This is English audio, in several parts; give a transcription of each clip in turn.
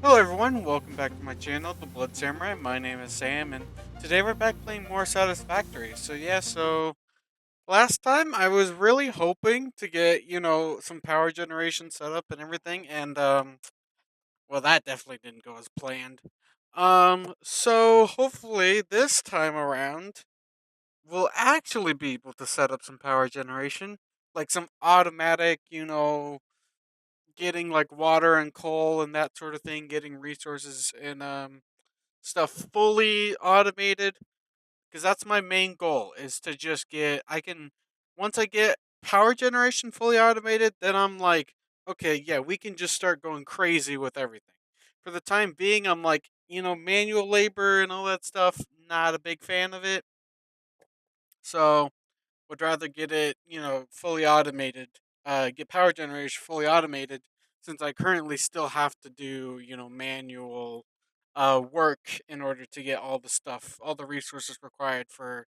Hello everyone, welcome back to my channel, The Blood Samurai. My name is Sam, and today we're back playing more Satisfactory. So last time I was really hoping to get, some power generation set up and everything, and well, that definitely didn't go as planned. So hopefully this time around, we'll actually be able to set up some power generation, like some automatic, getting like water and coal and that sort of thing, getting resources and stuff fully automated, because that's my main goal is to just get I can once I get power generation fully automated, then I'm like, okay, yeah, we can just start going crazy with everything. For the time being, I'm like, manual labor and all that stuff, not a big fan of it. So would rather get it, fully automated, get power generation fully automated, since I currently still have to do, manual work in order to get all the stuff, all the resources required for,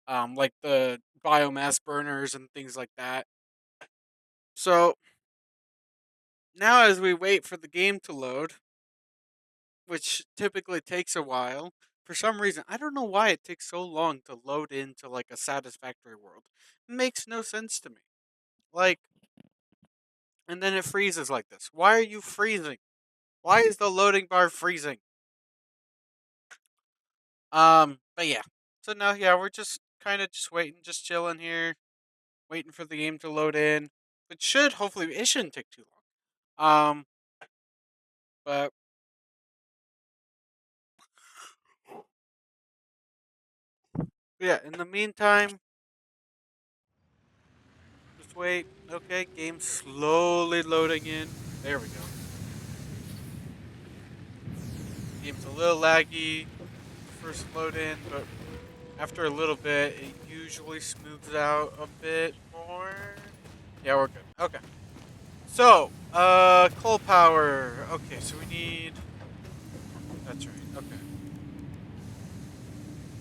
like the biomass burners and things like that. So now, as we wait for the game to load, which typically takes a while, for some reason, I don't know why it takes so long to load into like a satisfactory world. It makes no sense to me. Like, and then it freezes like this. Why are you freezing? Why is the loading bar freezing? But yeah. So now, yeah, we're just kind of just waiting, just chilling here, waiting for the game to load in. It shouldn't take too long. But yeah, in the meantime, just wait. Okay, game slowly loading in. There we go. Game's a little laggy first load in, but after a little bit, it usually smooths out a bit more. Yeah, we're good. Okay. So, coal power. Okay, so we need. That's right. Okay.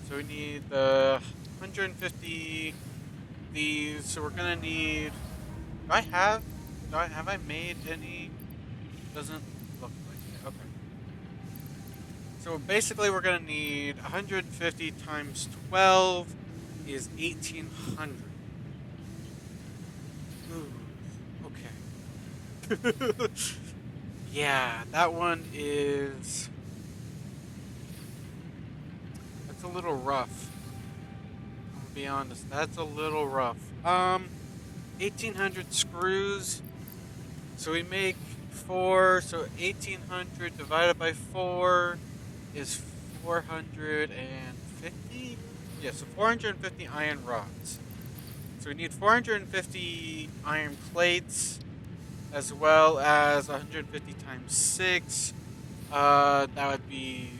So we need the 150 these. So we're gonna need. Do I have? Have I made any? Doesn't look like it. Okay. So basically, we're gonna need 150 times 12 is 1800. Ooh. Okay. Yeah, that one is. That's a little rough. I'm gonna be honest. That's a little rough. 1800 screws. So we make four. So 1800 divided by four is 450. Yeah, so 450 iron rods. So we need 450 iron plates as well as 150 times six. That would be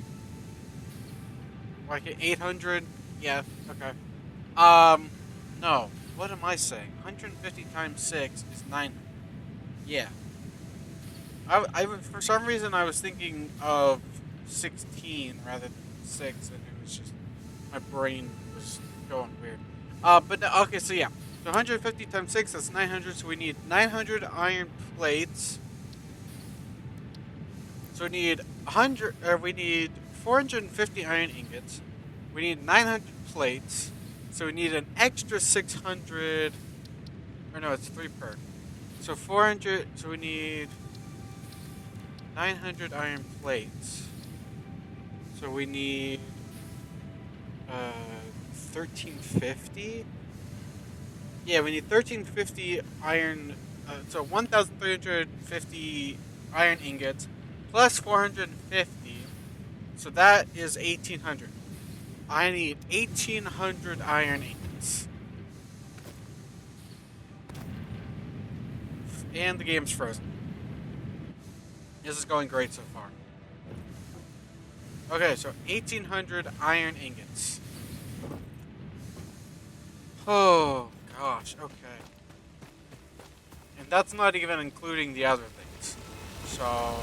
like 800. Yeah. Okay. Um, no. What am I saying? 150 times 6 is 900. Yeah. For some reason, I was thinking of 16 rather than 6, and it was just, my brain was going weird. But okay, so yeah. So 150 times 6, that's 900, so we need 900 iron plates. So we need 450 iron ingots. We need 900 plates. So we need an extra 600. Or no, it's 3 per. So 400. So we need 900 iron plates. So we need 1350. Yeah, we need 1350 iron. So 1350 iron ingots plus 450. So that is 1800. I need 1800 iron ingots. And the game's frozen. This is going great so far. Okay, so 1800 iron ingots. Oh, gosh, okay. And that's not even including the other things. So.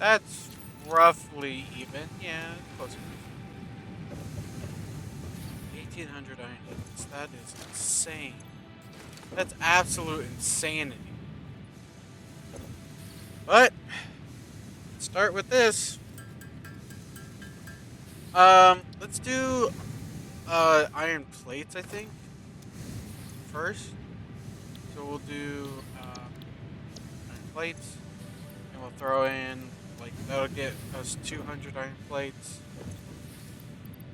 That's roughly even. Yeah, close enough. 1,800 iron ingots. That is insane. That's absolute insanity. But let's start with this. Let's do iron plates. I think first. So we'll do iron plates, and we'll throw in like that'll get us 200 iron plates.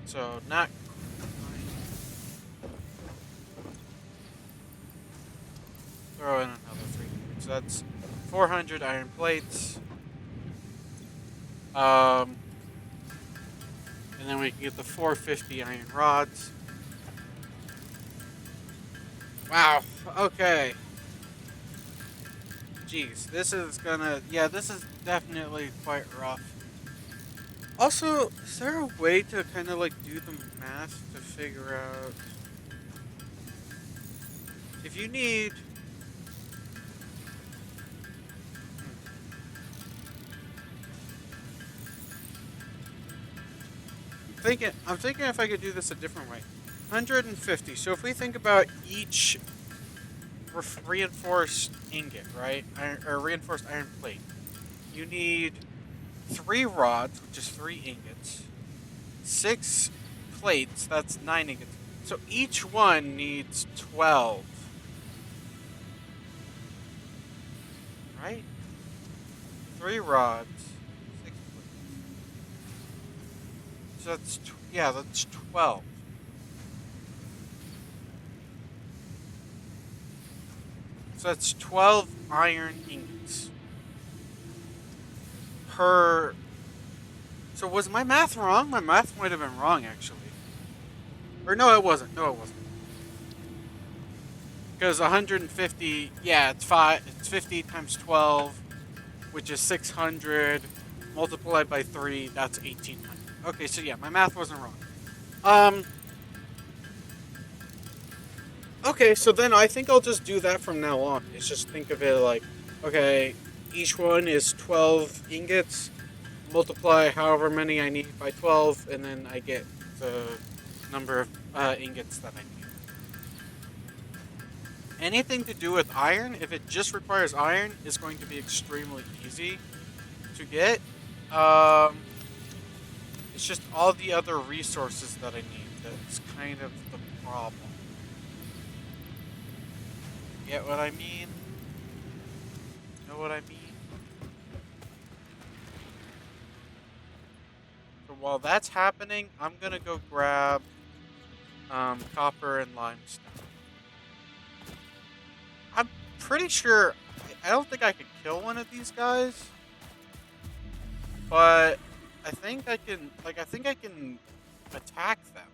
So not throw in another 300. So that's 400 iron plates. Um, and then we can get the 450 iron rods. Wow. Okay. Jeez, this is gonna. Yeah, this is definitely quite rough. Also, is there a way to kind of like do the math to figure out if you need? I'm thinking if I could do this a different way. 150. So if we think about each reinforced ingot, right, or reinforced iron plate, you need 3 rods, which is 3 ingots, 6 plates, that's 9 ingots. So each one needs 12, right? 3 rods, 6 plates. So that's 12. So that's 12 iron ingots per. So was my math wrong? My math might have been wrong actually. Or no, it wasn't. No, it wasn't. Because 150, yeah, it's 50 times 12, which is 600 multiplied by 3, that's 1800. Okay, so yeah, my math wasn't wrong. Um okay, so then I think I'll just do that from now on. It's just think of it like, okay, each one is 12 ingots, multiply however many I need by 12, and then I get the number of ingots that I need. Anything to do with iron, if it just requires iron, is going to be extremely easy to get. Um, it's just all the other resources that I need that's kind of the problem. Get what I mean? Know what I mean? So while that's happening, I'm gonna go grab copper and limestone. I'm pretty sure. I don't think I could kill one of these guys, but I think I can. Like, I think I can attack them.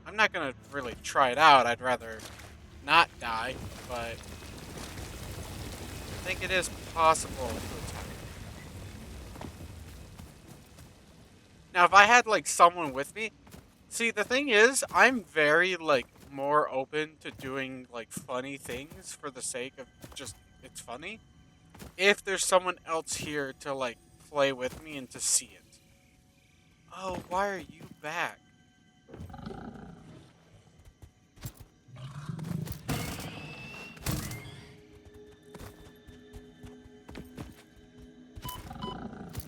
I'm not gonna really try it out. I'd rather not die, but I think it is possible to attack. Now, if I had like someone with me, see, the thing is, I'm very like more open to doing like funny things for the sake of just it's funny. If there's someone else here to like play with me and to see it. Oh, why are you back?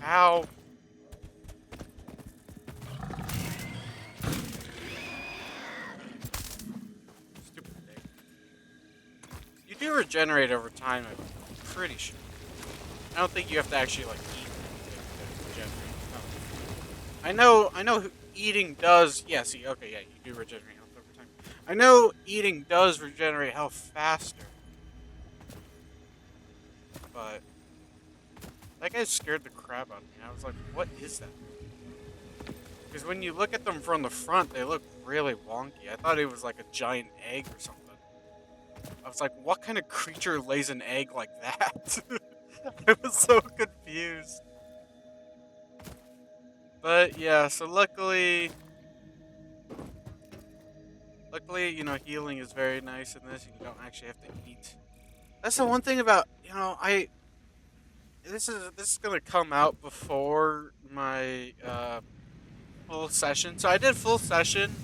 Ow. Stupid thing. You do regenerate over time, I'm pretty sure. I don't think you have to actually like eat to regenerate. I know eating does. Yeah, see, okay, yeah, you do regenerate health over time. I know eating does regenerate health faster, but that guy scared the crap out of me. I was like, what is that? Because when you look at them from the front, they look really wonky. I thought it was like a giant egg or something. I was like, what kind of creature lays an egg like that? I was so confused. But yeah, so luckily, healing is very nice in this, and you don't actually have to eat. That's the one thing about, this is gonna come out before my full session. So I did full session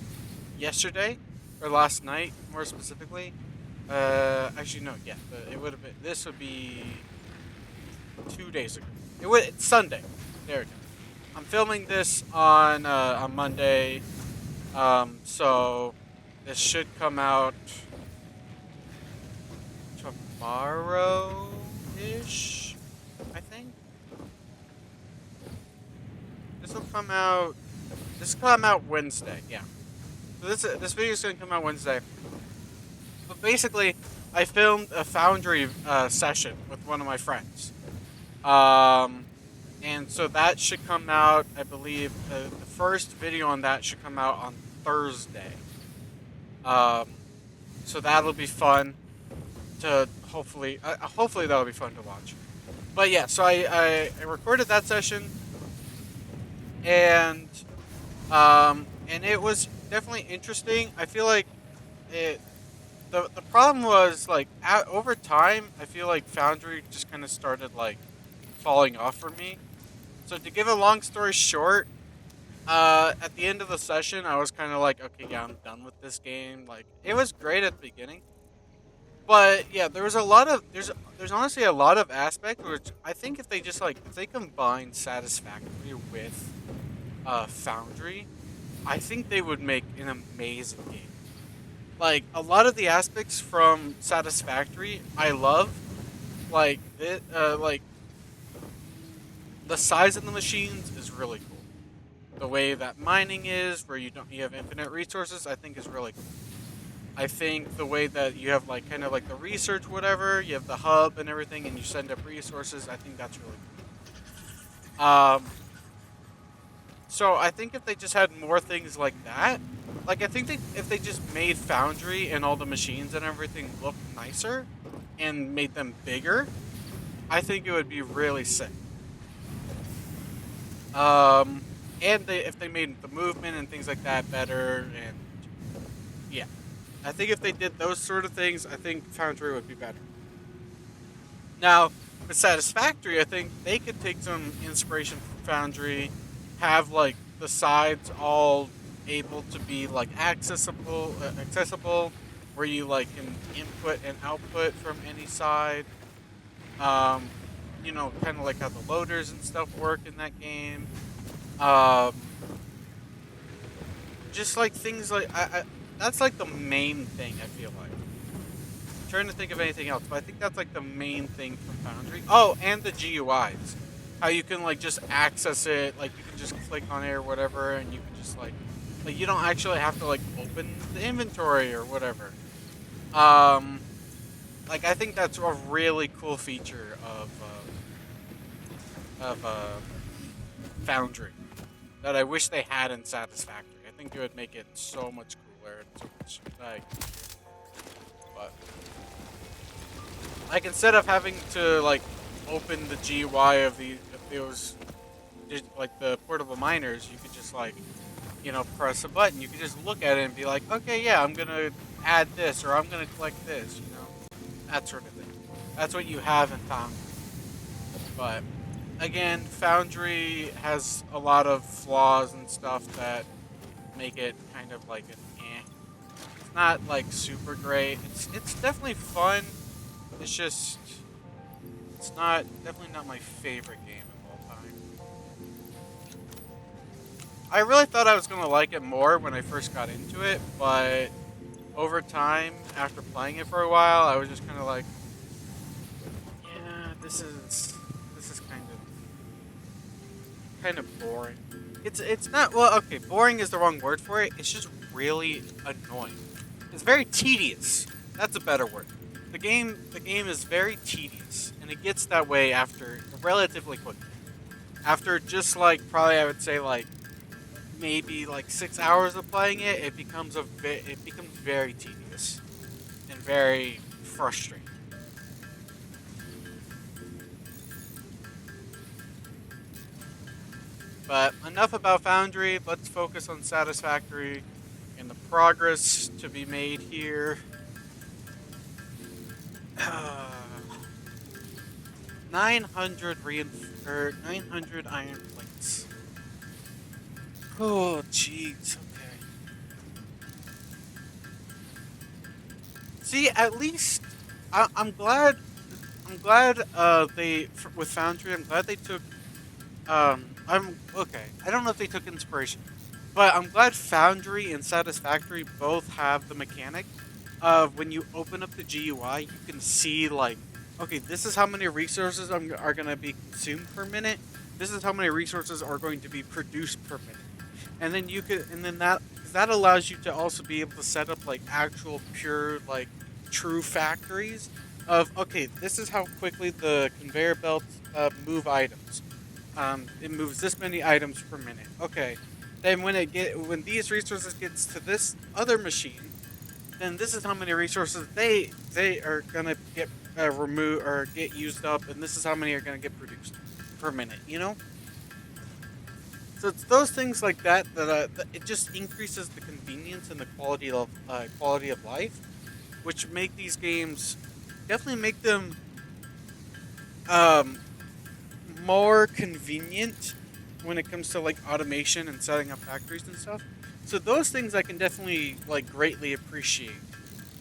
yesterday or last night, more specifically. Actually no, yeah, it would have been. This would be 2 days ago. It's Sunday. There we go. I'm filming this on Monday. So this should come out tomorrow ish. I think this will come out. This will come out Wednesday. Yeah. So this video is gonna come out Wednesday. But basically, I filmed a Foundry session with one of my friends. Um, and so that should come out. I believe the first video on that should come out on Thursday. Um, so that'll be fun to hopefully that'll be fun to watch. But yeah, so I recorded that session and and it was definitely interesting. I feel like it the problem was like over time I feel like Foundry just kind of started like falling off for me. So to give a long story short, at the end of the session I was kind of like, okay, yeah, I'm done with this game. Like it was great at the beginning, but yeah, there was a lot of there's honestly a lot of aspects which I think if they just like if they combine Satisfactory with Foundry, I think they would make an amazing game. Like a lot of the aspects from Satisfactory, I love. Like the size of the machines is really cool. The way that mining is, where you have infinite resources, I think is really cool. I think the way that you have like kind of like the research, whatever, you have the hub and everything, and you send up resources. I think that's really cool. So I think if they just had more things like that, like I think if they just made Foundry and all the machines and everything look nicer and made them bigger, I think it would be really sick. Um, and if they made the movement and things like that better, and yeah, I think if they did those sort of things, I think Foundry would be better. Now, with Satisfactory, I think they could take some inspiration from Foundry, have like the sides all able to be like accessible, where you like can input and output from any side. Um, kind of like how the loaders and stuff work in that game. Um, just like things like that's like the main thing I feel like. Trying to think of anything else, but I think that's like the main thing from Foundry. Oh, and the GUIs. How you can like just access it, like you can just click on it or whatever, and you can just like you don't actually have to like open the inventory or whatever. Um, like I think that's a really cool feature of Foundry that I wish they had in Satisfactory. I think it would make it so much cooler and so much like. But like instead of having to like open the GUI of those like the portable miners, you could just like press a button. You could just look at it and be like, okay, yeah, I'm gonna add this or I'm gonna collect this, that sort of thing. That's what you have in Foundry. But again, Foundry has a lot of flaws and stuff that make it kind of like an eh. It's not like super great. It's definitely fun. It's just it's not definitely not my favorite game of all time. I really thought I was gonna like it more when I first got into it, but over time, after playing it for a while, I was just kind of like, yeah, this is kind of boring. It's not well, okay, boring is the wrong word for it. It's just really annoying. It's very tedious. That's a better word. The game is very tedious, and it gets that way after relatively quickly. After just like probably I would say like maybe like 6 hours of playing it, it becomes very tedious and very frustrating. But enough about Foundry. Let's focus on Satisfactory and the progress to be made here. or 900 iron plates. Oh, jeez. Okay. See, at least I'm glad. I'm glad. With Foundry. I'm glad they took. I'm okay. I don't know if they took inspiration, but I'm glad Foundry and Satisfactory both have the mechanic of when you open up the GUI, you can see like, okay, this is how many resources are going to be consumed per minute. This is how many resources are going to be produced per minute, and then that allows you to also be able to set up like actual pure like true factories of, okay, this is how quickly the conveyor belts move items. It moves this many items per minute. Okay, then when these resources gets to this other machine, then this is how many resources they are gonna get removed or get used up, and this is how many are gonna get produced per minute. So it's those things like that it just increases the convenience and the quality of life, which make these games definitely make them um, more convenient when it comes to like automation and setting up factories and stuff. So those things I can definitely like greatly appreciate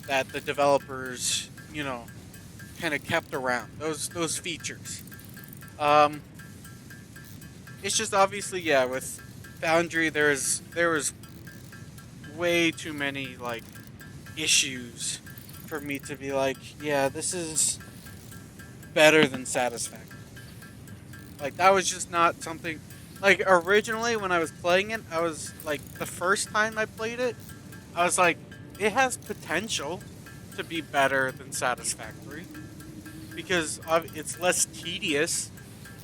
that the developers, kind of kept around those features. Um, it's just obviously, yeah, with Foundry there was way too many like issues for me to be like, yeah, this is better than Satisfactory. Like that was just not something. Like originally when I was playing it, I was like the first time I played it, I was like, it has potential to be better than Satisfactory because it's less tedious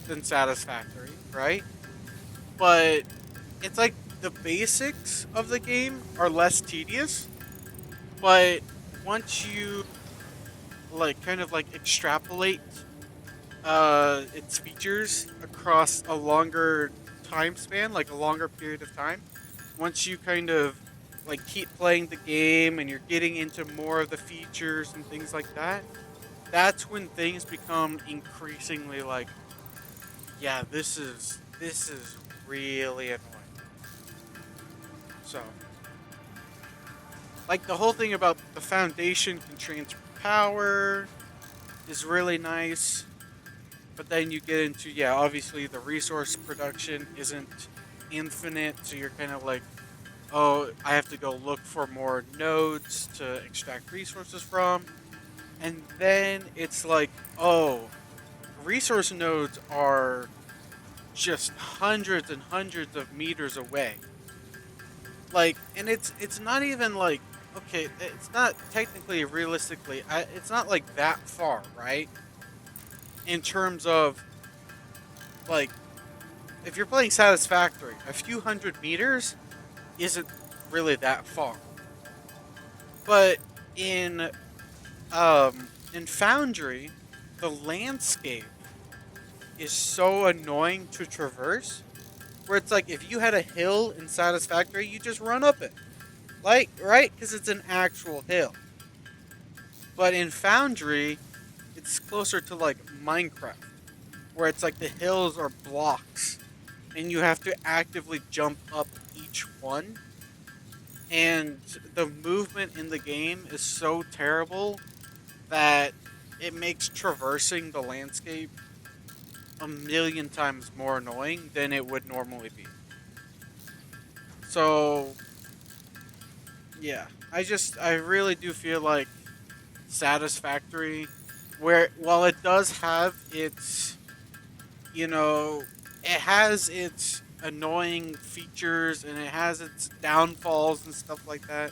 than Satisfactory, right? But it's like the basics of the game are less tedious, but once you like kind of like extrapolate its features across a longer time span, like a longer period of time, once you kind of like keep playing the game and you're getting into more of the features and things like that, that's when things become increasingly like, yeah, this is really annoying. So, like the whole thing about the foundation can transfer power is really nice. But then you get into, yeah, obviously the resource production isn't infinite, so you're kind of like, oh, I have to go look for more nodes to extract resources from. And then it's like, oh, resource nodes are just hundreds and hundreds of meters away. Like, and it's not even like, okay, it's not technically realistically, it's not like that far, right? In terms of like, if you're playing Satisfactory, a few hundred meters isn't really that far. But in Foundry, the landscape is so annoying to traverse. Where it's like if you had a hill in Satisfactory, you just run up it, like right, because it's an actual hill. But in Foundry, it's closer to like Minecraft, where it's like the hills are blocks, and you have to actively jump up each one, and the movement in the game is so terrible that it makes traversing the landscape a million times more annoying than it would normally be. So, yeah, I really do feel like Satisfactory, where while it does have its, you know, it has its annoying features and it has its downfalls and stuff like that,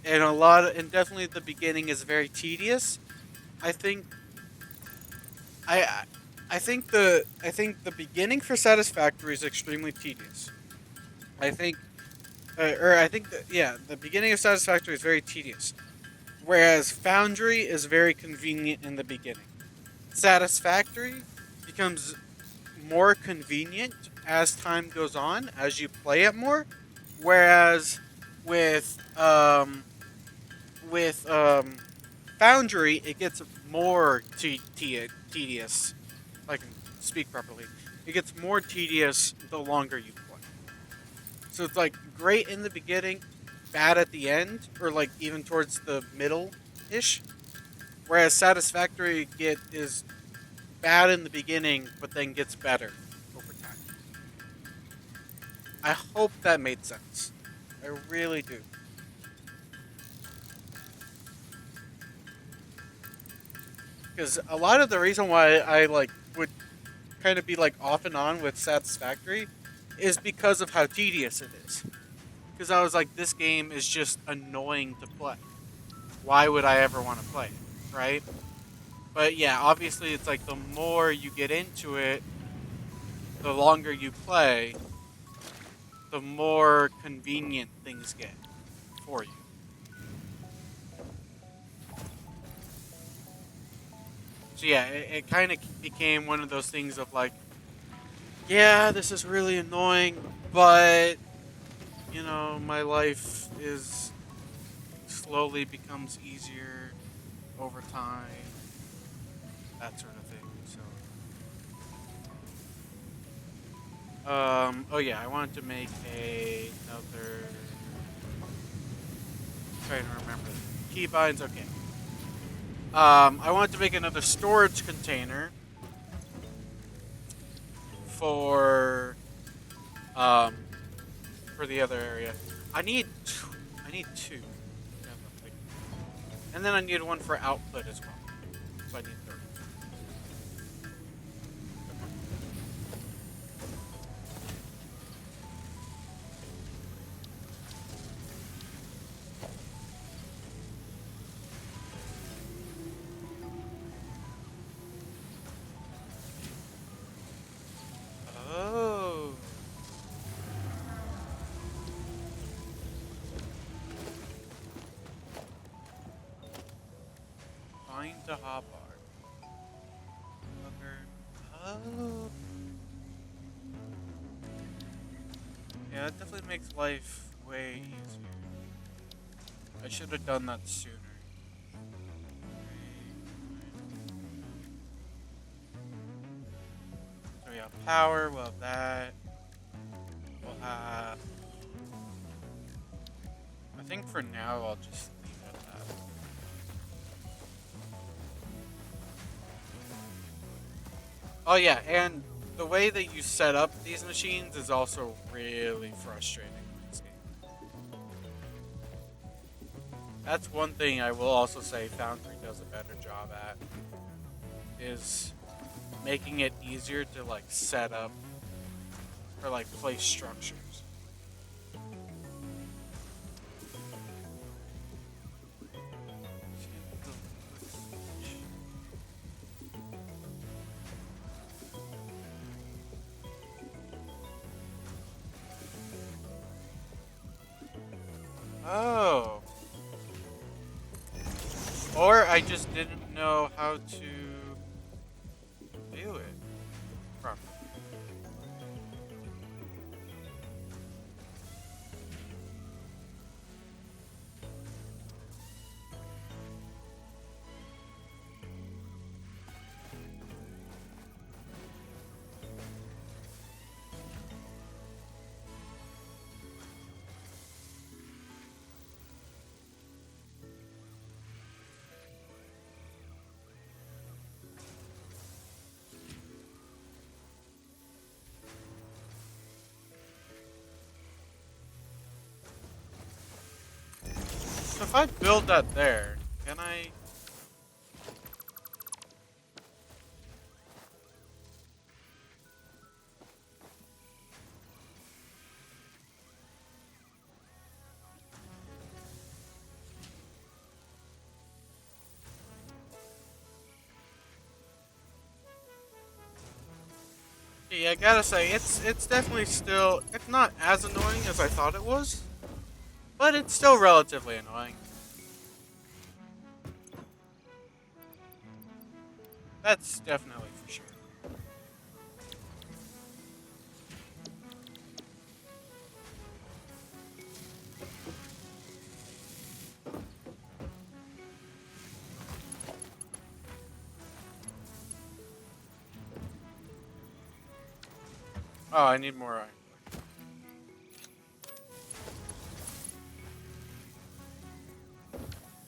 and definitely the beginning is very tedious. I think I I think the beginning for Satisfactory is extremely tedious. I think or I think that, yeah, the beginning of Satisfactory is very tedious, whereas Foundry is very convenient in the beginning. Satisfactory becomes more convenient as time goes on, as you play it more, whereas with um, with Foundry, it gets more tedious. If I can speak properly, it gets more tedious the longer you play. So it's like great in the beginning, bad at the end, or like even towards the middle ish. Whereas Satisfactory get is bad in the beginning, but then gets better over time. I hope that made sense. I really do. Because a lot of the reason why I like would kind of be like off and on with Satisfactory is because of how tedious it is. Because I was like, this game is just annoying to play. Why would I ever want to play it? Right? But yeah, obviously, it's like the more you get into it, the longer you play, the more convenient things get for you. So yeah, it kind of became one of those things of like, yeah, this is really annoying, but my life is slowly becomes easier over time, that sort of thing. So, oh yeah, I wanted to make another. Trying to remember keybinds. Okay. I wanted to make another storage container for um for the other area. I need I need two. And then I need one for output as well. So I need three. Oh. Find the hotbar. Oh. Yeah, that definitely makes life way easier. I should have done that sooner. So yeah, power, we'll have that. We'll have. I think for now I'll just leave it at that. Oh yeah, and the way that you set up these machines is also really frustrating in this game. That's one thing I will also say Foundry does a better job at is making it easier to like set up or like place structures. Oh. Or I just didn't know how to do it properly. So if I build that there, can I? Yeah, I gotta say it's definitely still it's not as annoying as I thought it was, but it's still relatively annoying. That's definitely for sure. Oh, I need more iron.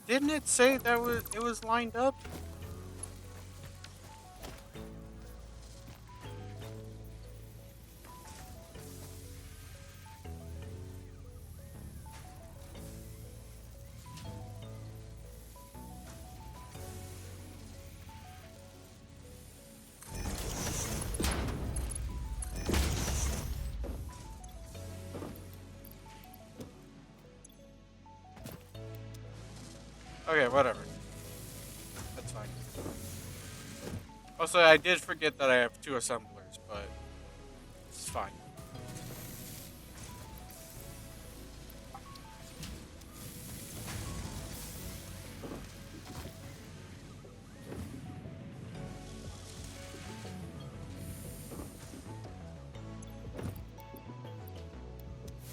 Didn't it say that it was lined up? Okay, whatever. That's fine. Also, I did forget that I have two assemblers, but it's fine.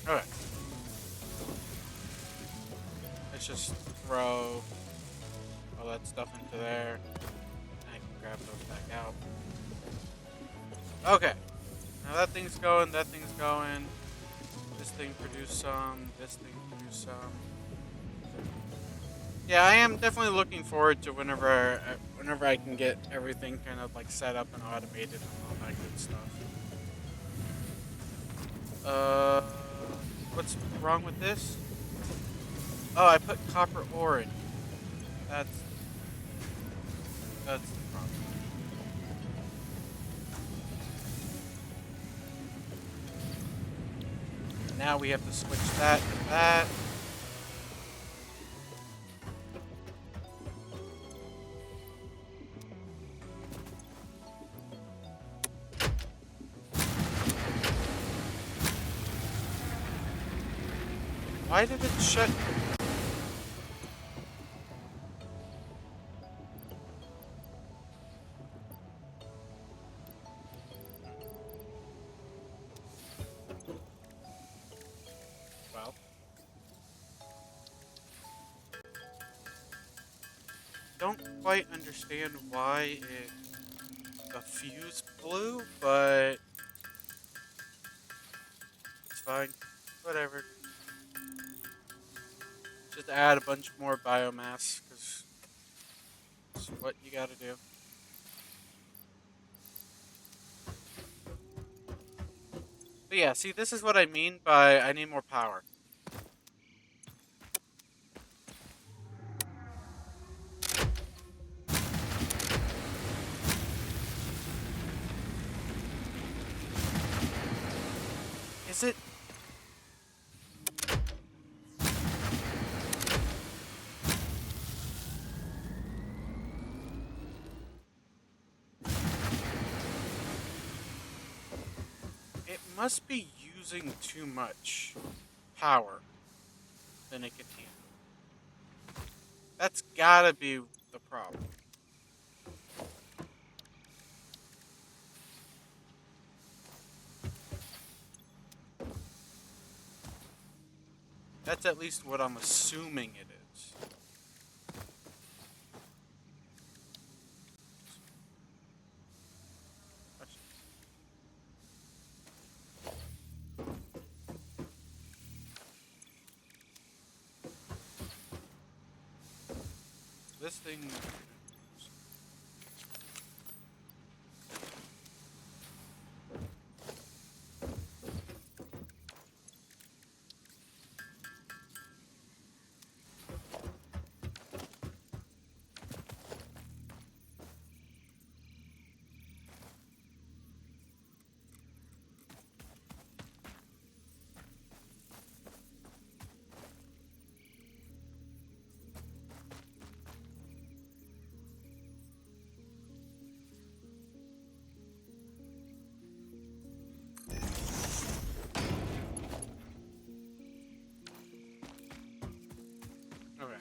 Okay. Let's just throw all that stuff into there. I can grab those back out. Okay. Now that thing's going, that thing's going. This thing produced some, this thing produced some. Yeah, I am definitely looking forward to whenever I can get everything kind of like set up and automated and all that good stuff. Uh, what's wrong with this? Oh, I put copper ore in. That's that's the problem. Now we have to switch that to that. Why did it shut? Well, don't quite understand why the fuse blew, but it's fine. Whatever. Just add a bunch more biomass, because it's what you gotta do. But yeah, see, this is what I mean by I need more power. Is it? It must be using too much power than it can handle. That's gotta be the problem. That's at least what I'm assuming it is. This thing. Okay.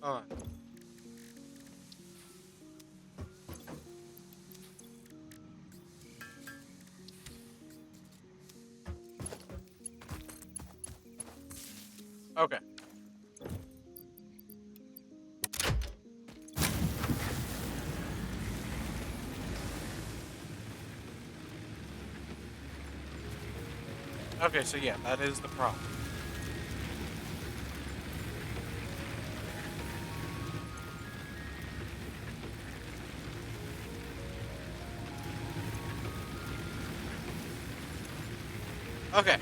Hold on. Okay. Okay, so yeah, that is the problem. Okay.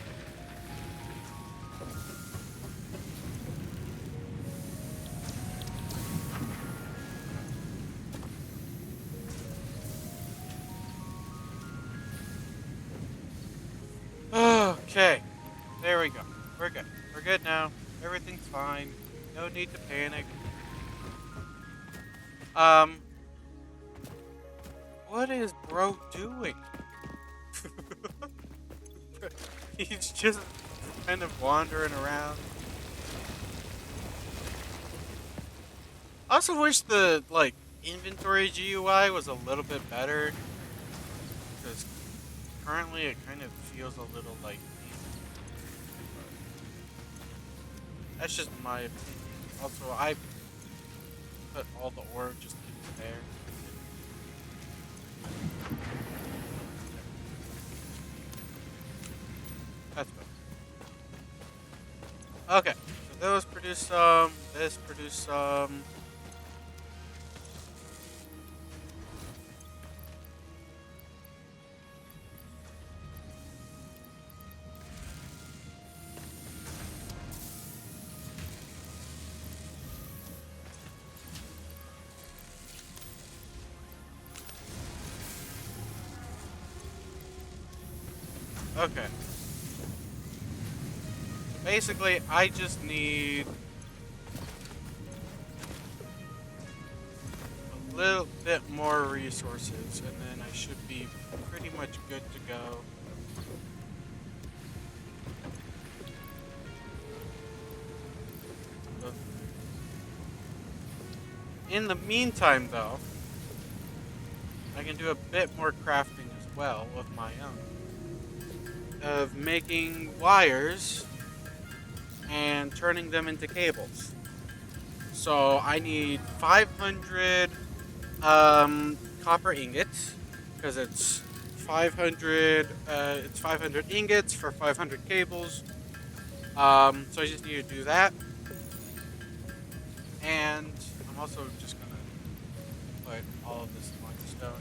Okay. There we go. We're good. We're good now. Everything's fine. No need to panic. Um, what is bro doing? He's just kind of wandering around. I also wish the inventory GUI was a little bit better because currently it kind of feels a little like that's just my opinion. Also, I put all the ore just in there. That's better. Okay, so those produce some. This produce some. Okay. Basically, I just need a little bit more resources, and then I should be pretty much good to go. But in the meantime, though, I can do a bit more crafting as well of my own. Of making wires and turning them into cables. So I need 500 copper ingots because it's 500 ingots for 500 cables. So I just need to do that, and I'm also just gonna put all of this limestone.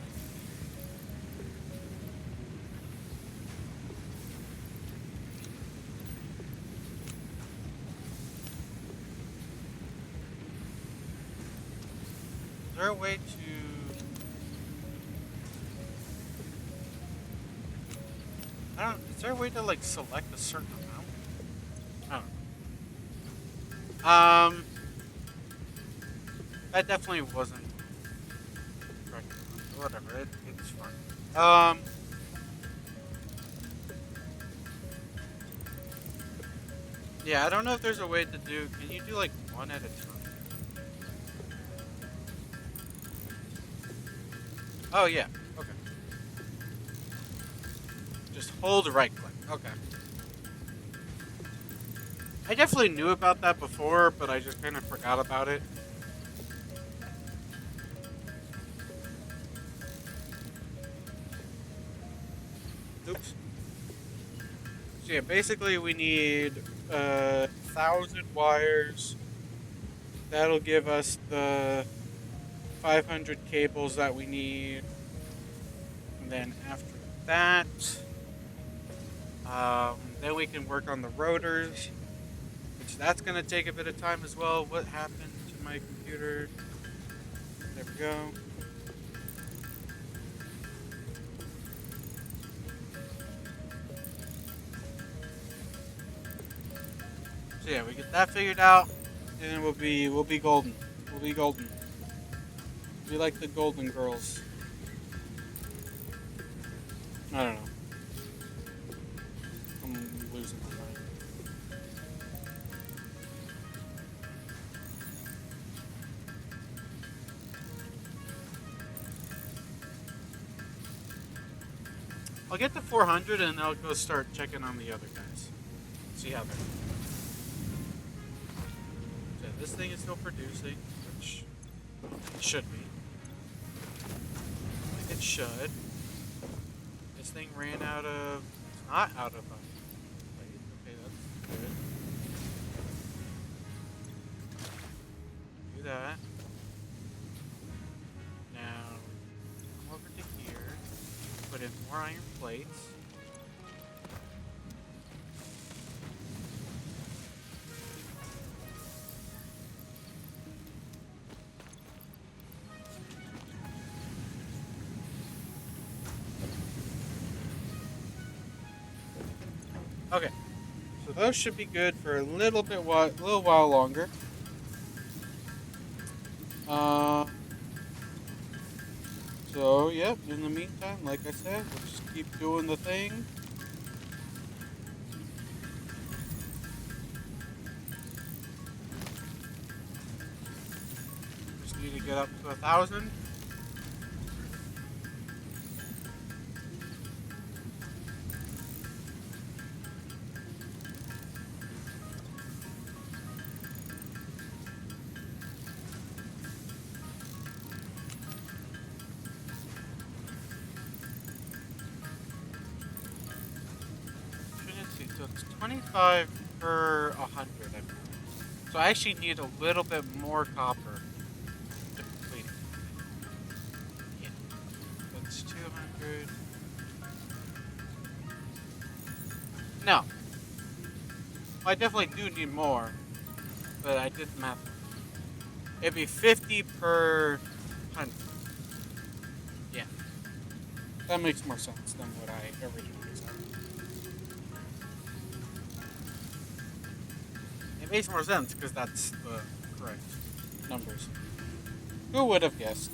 Is there a way to? I don't. Is there a way to select a certain amount? I don't know. That definitely wasn't correct. Whatever. It's fine. Yeah. I don't know if there's a way to do. Can you do one at a time? Oh yeah. Okay. Just hold right click. Okay. I definitely knew about that before, but I just kind of forgot about it. Oops. So yeah, basically we need 1,000 wires. That'll give us the 500 cables that we need. And then after that, then we can work on the rotors, which that's going to take a bit of time as well. What happened to my computer? There we go. So yeah, we get that figured out, and then we'll be golden. We'll be golden. We like the golden girls. I don't know. I'm losing my mind. I'll get to 400 and I'll go start checking on the other guys. See how they're doing. So this thing is still producing, which it should be. Like it should. This thing ran out of. It's not out of. more iron plates. Okay, so those should be good for a little while longer. Um, so yep. In the meantime, like I said, we'll just keep doing the thing. Just need to get up to 1,000. So it's 25 per 100. I believe. So I actually need a little bit more copper to complete it. Yeah, that's 200. No, I definitely do need more, but I did the math. It'd be 50 per 100. Yeah, that makes more sense than what I originally said. It makes more sense because that's the correct numbers. Who would have guessed?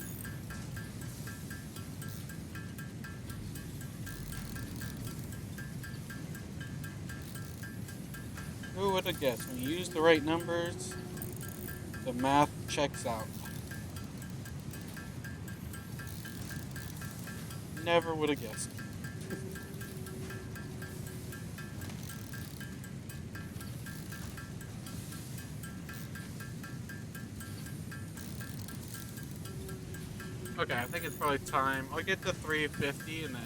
Who would have guessed? When you use the right numbers, the math checks out. Never would have guessed. Okay, I think it's probably time. I'll get to 350 and then.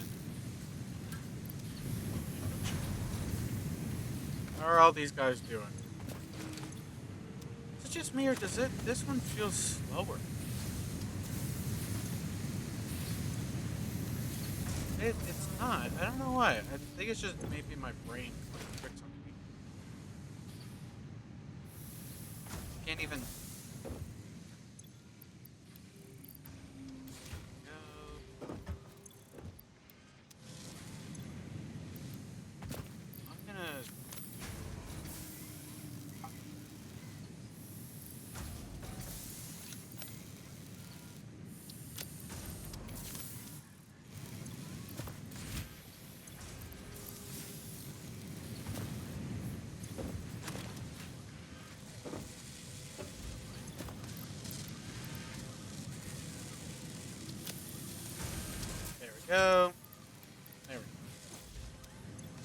How are all these guys doing? Is it just me or does it? This one feels slower. It's not. I don't know why. I think it's just maybe my brain playing tricks on me. Can't even go. I'm gonna. There we go. There we go.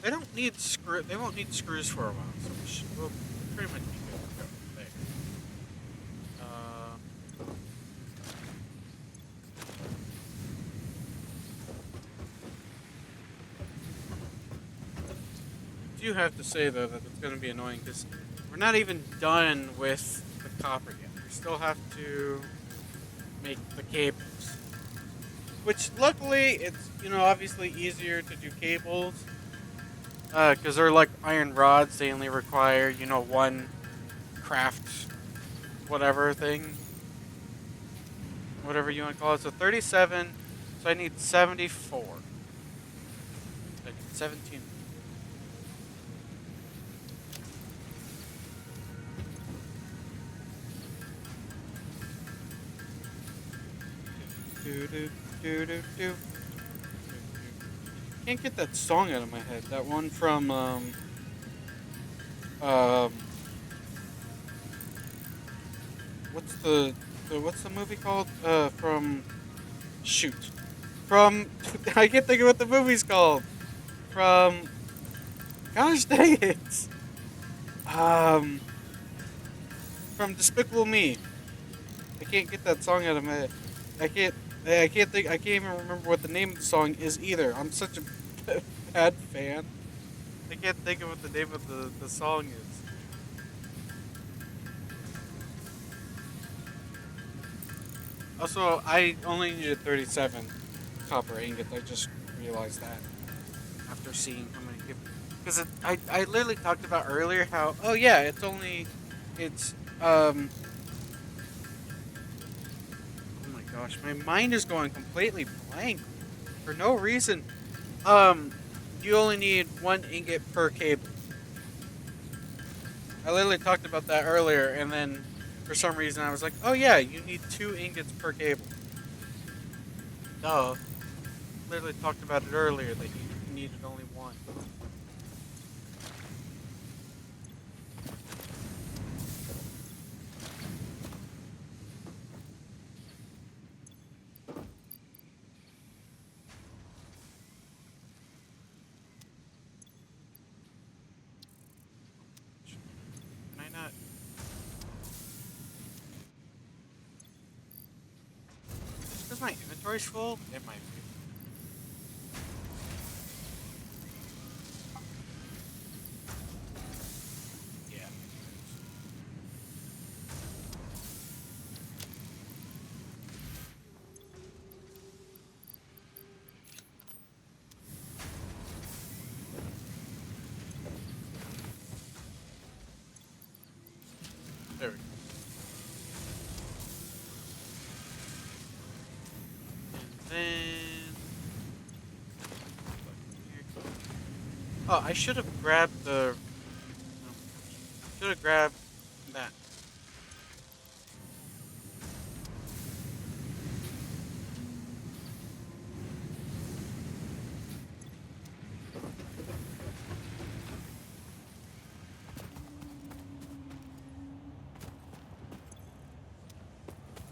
They don't need screw. They won't need screws for a while, so we'll pretty much be good to go there. Uh, do have to say though that it's going to be annoying because we're not even done with the copper yet. We still have to make the cables, which luckily it's obviously easier to do cables because they're like iron rods. They only require one craft whatever thing, whatever you want to call it. So 37. So I need 74. I need 17. Do do do do do. Can't get that song out of my head. That one from um what's the movie called? From shoot. From I can't think of what the movie's called. From gosh dang it. Um from Despicable Me. I can't get that song out of my head. I can't I can't even remember what the name of the song is either. I'm such a bad fan. I can't think of what the name of the song is. Also, I only needed 37 copper ingots. I just realized that after seeing how many people. Because I literally talked about earlier how, oh yeah, it's oh my gosh, my mind is going completely blank for no reason. Um, you only need one ingot per cable. I literally talked about that earlier, and then for some reason I was like, oh yeah, you need two ingots per cable. Duh. Literally talked about it earlier that you needed only one. Can I not? Just because my inventory's full, it might be. Yeah. There we go. And then. Oh, I should have grabbed the. No, should have grabbed that.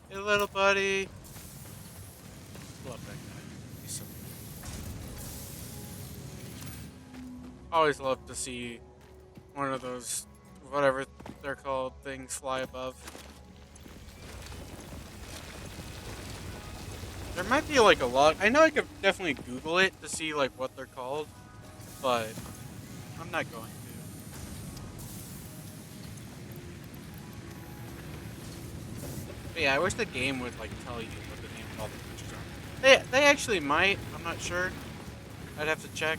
Hey, little buddy. Love that guy. He's so always love to see one of those, whatever they're called, things fly above. There might be like a lot. I know I could definitely Google it to see like what they're called, but I'm not going to. But yeah, I wish the game would like tell you what the name of all the creatures are. They actually might. I'm not sure. I'd have to check,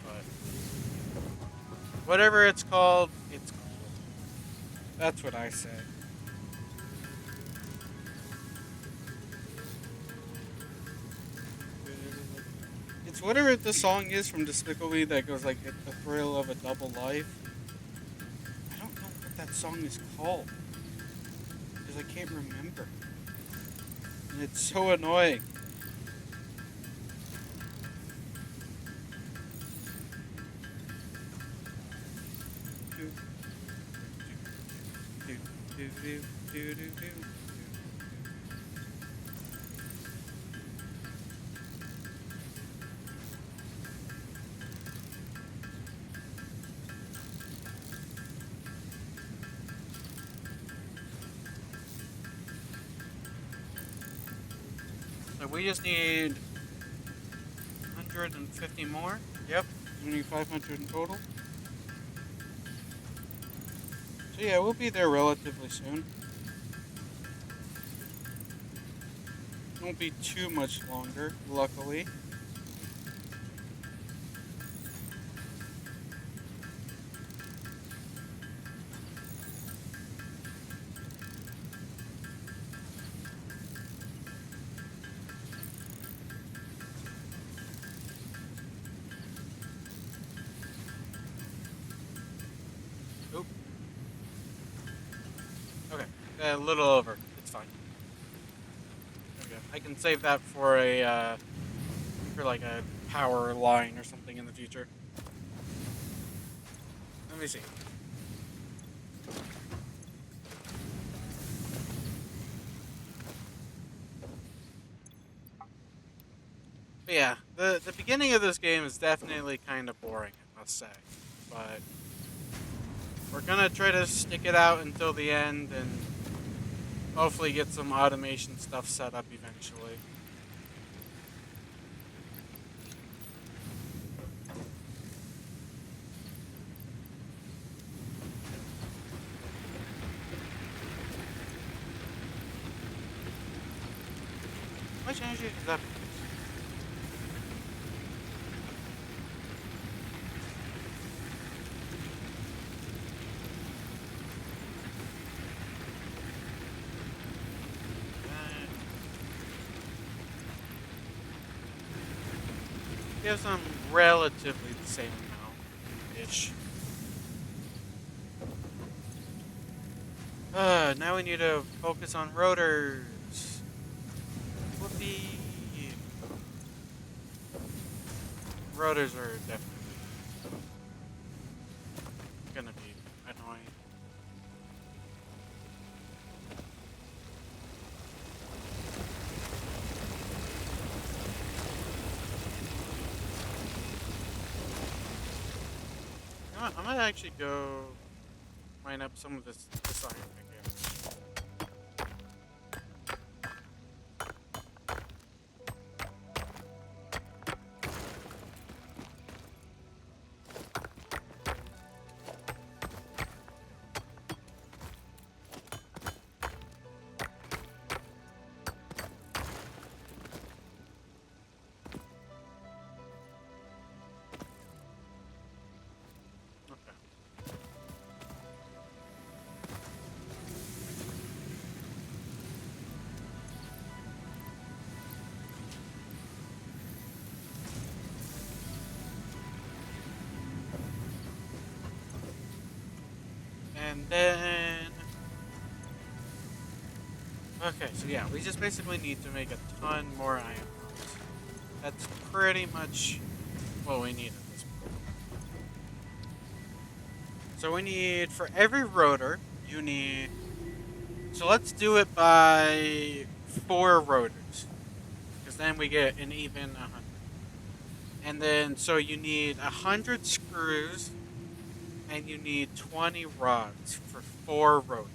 but whatever it's called, it's cool. That's what I say. It's whatever the song is from Despicable Me that goes like "It's the thrill of a double life." I don't know what that song is called because I can't remember, and it's so annoying. So we just need 150 more. Yep, we need 500 in total. So yeah, we'll be there relatively soon. Won't be too much longer, luckily. Oop. Okay, a little over. It's fine. There we go. I can save that for a for like a power line or something in the future. Let me see. But yeah, the beginning of this game is definitely kind of boring, I must say. But we're gonna try to stick it out until the end and hopefully get some automation stuff set up eventually. How much energy does that produce? gives them relatively the same amount ish. Now we need to focus on rotors. Whoopee! Rotors are definitely gonna be annoying. You know what? I might actually go mine up some of this iron again. Okay. And then okay, so yeah, we just basically need to make a ton more iron rods. That's pretty much what we need at this point. So we need for every rotor, you need. So let's do it by 4 rotors, because then we get an even 100. And then so you need 100 screws, and you need 20 rods for 4 rotors.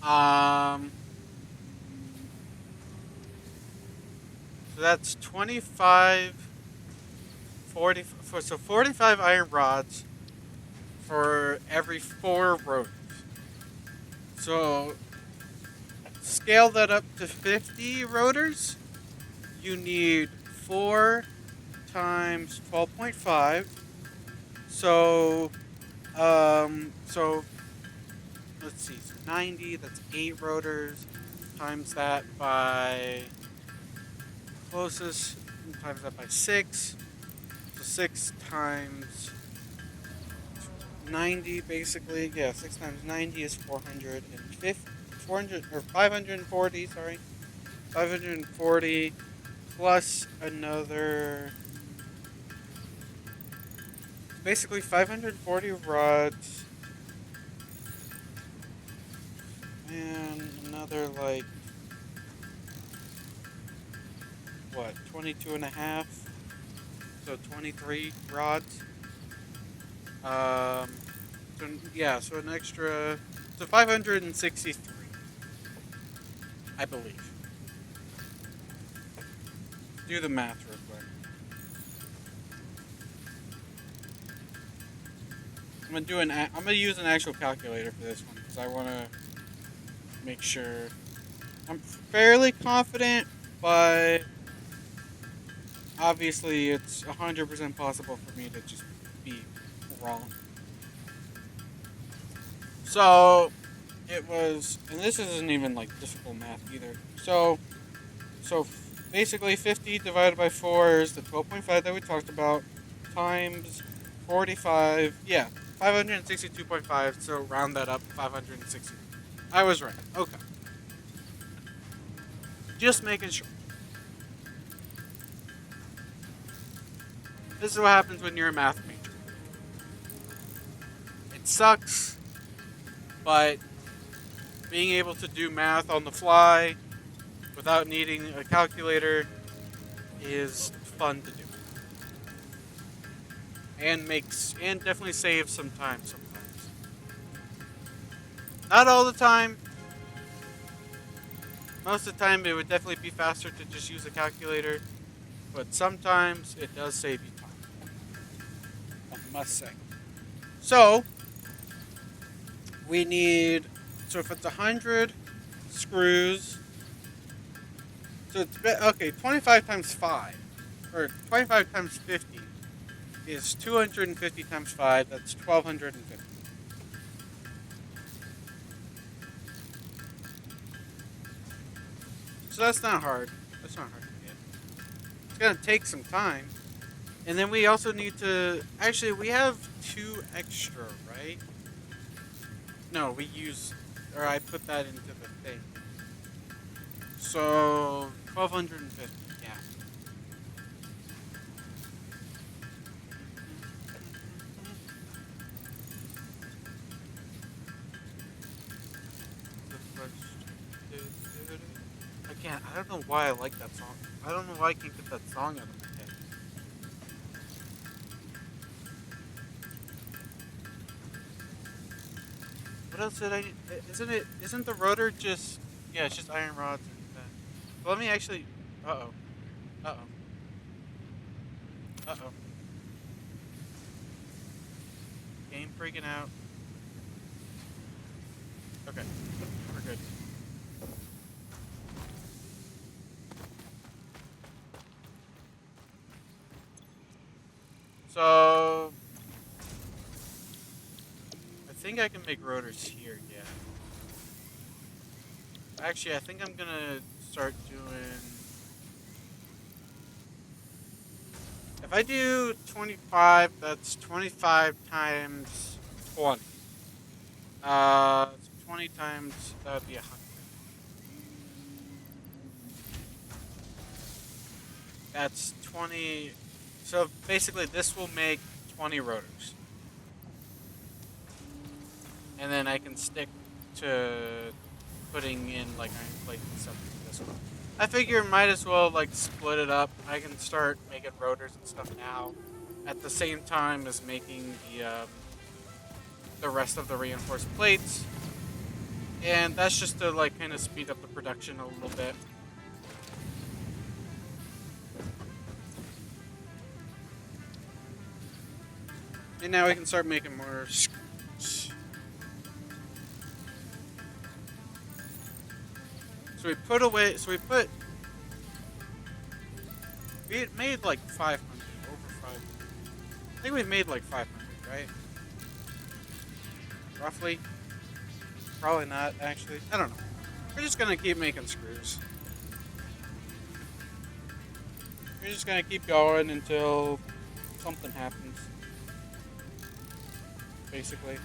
Um, so that's 25, 40. So 45 iron rods for every 4 rotors. So scale that up to 50 rotors. You need 4 times 12.5. So, so let's see, so 90, that's 8 rotors, times that by closest, times that by 6, so 6 times 90 basically, yeah, 6 times 90 is 450, 400, or 540, sorry, 540 plus another, basically 540 rods, and another like what, 22 and a half, so 23 rods. um so yeah, so an extra, so 563, I believe. Do the math real quick. I'm gonna use an actual calculator for this one because I want to make sure. I'm fairly confident, but obviously it's 100% possible for me to just be wrong. So it was, and this isn't even like difficult math either. So basically 50 divided by 4 is the 12.5 that we talked about, times 45. Yeah, 562.5. So round that up, 560. I was right. Okay, just making sure. This is what happens when you're a math major. It sucks, but being able to do math on the fly without needing a calculator is fun to do, and makes, and definitely saves some time sometimes. Not all the time. Most of the time, it would definitely be faster to just use a calculator, but sometimes it does save you time, I must say. So we need, so if it's 100 screws, so it's okay. 25 times 5, or 25 times 50 is 250 times 5. That's 1250. So that's not hard. That's not hard to get. gonna take some time. And then we also need to actually we have two extra, right? No, we use or I put that into the thing. So 1250, yeah. I can't. I don't know why I like that song. I don't know why I can't get that song out of my head. What else did I? Isn't it? Isn't the rotor just? Yeah, it's just iron rods and that. Let me actually. Uh oh. Uh oh. Uh oh. Game freaking out. Okay, we're good. So I think I can make rotors here. Yeah. Actually, I think I'm gonna start doing. If I do 25, that's 25 times 20. So 20 times that would be 100. That's 20. So basically, this will make 20 rotors, and then I can stick to putting in like iron plate and stuff into this one. I figure might as well like split it up. I can start making rotors and stuff now, at the same time as making the rest of the reinforced plates, and that's just to like kind of speed up the production a little bit. And now we can start making more screws. So we put away. So we put. We made like 500, over 500. I think we made like 500, right? Roughly. Probably not, actually. I don't know. We're just gonna keep making screws. We're just gonna keep going until something happens, basically.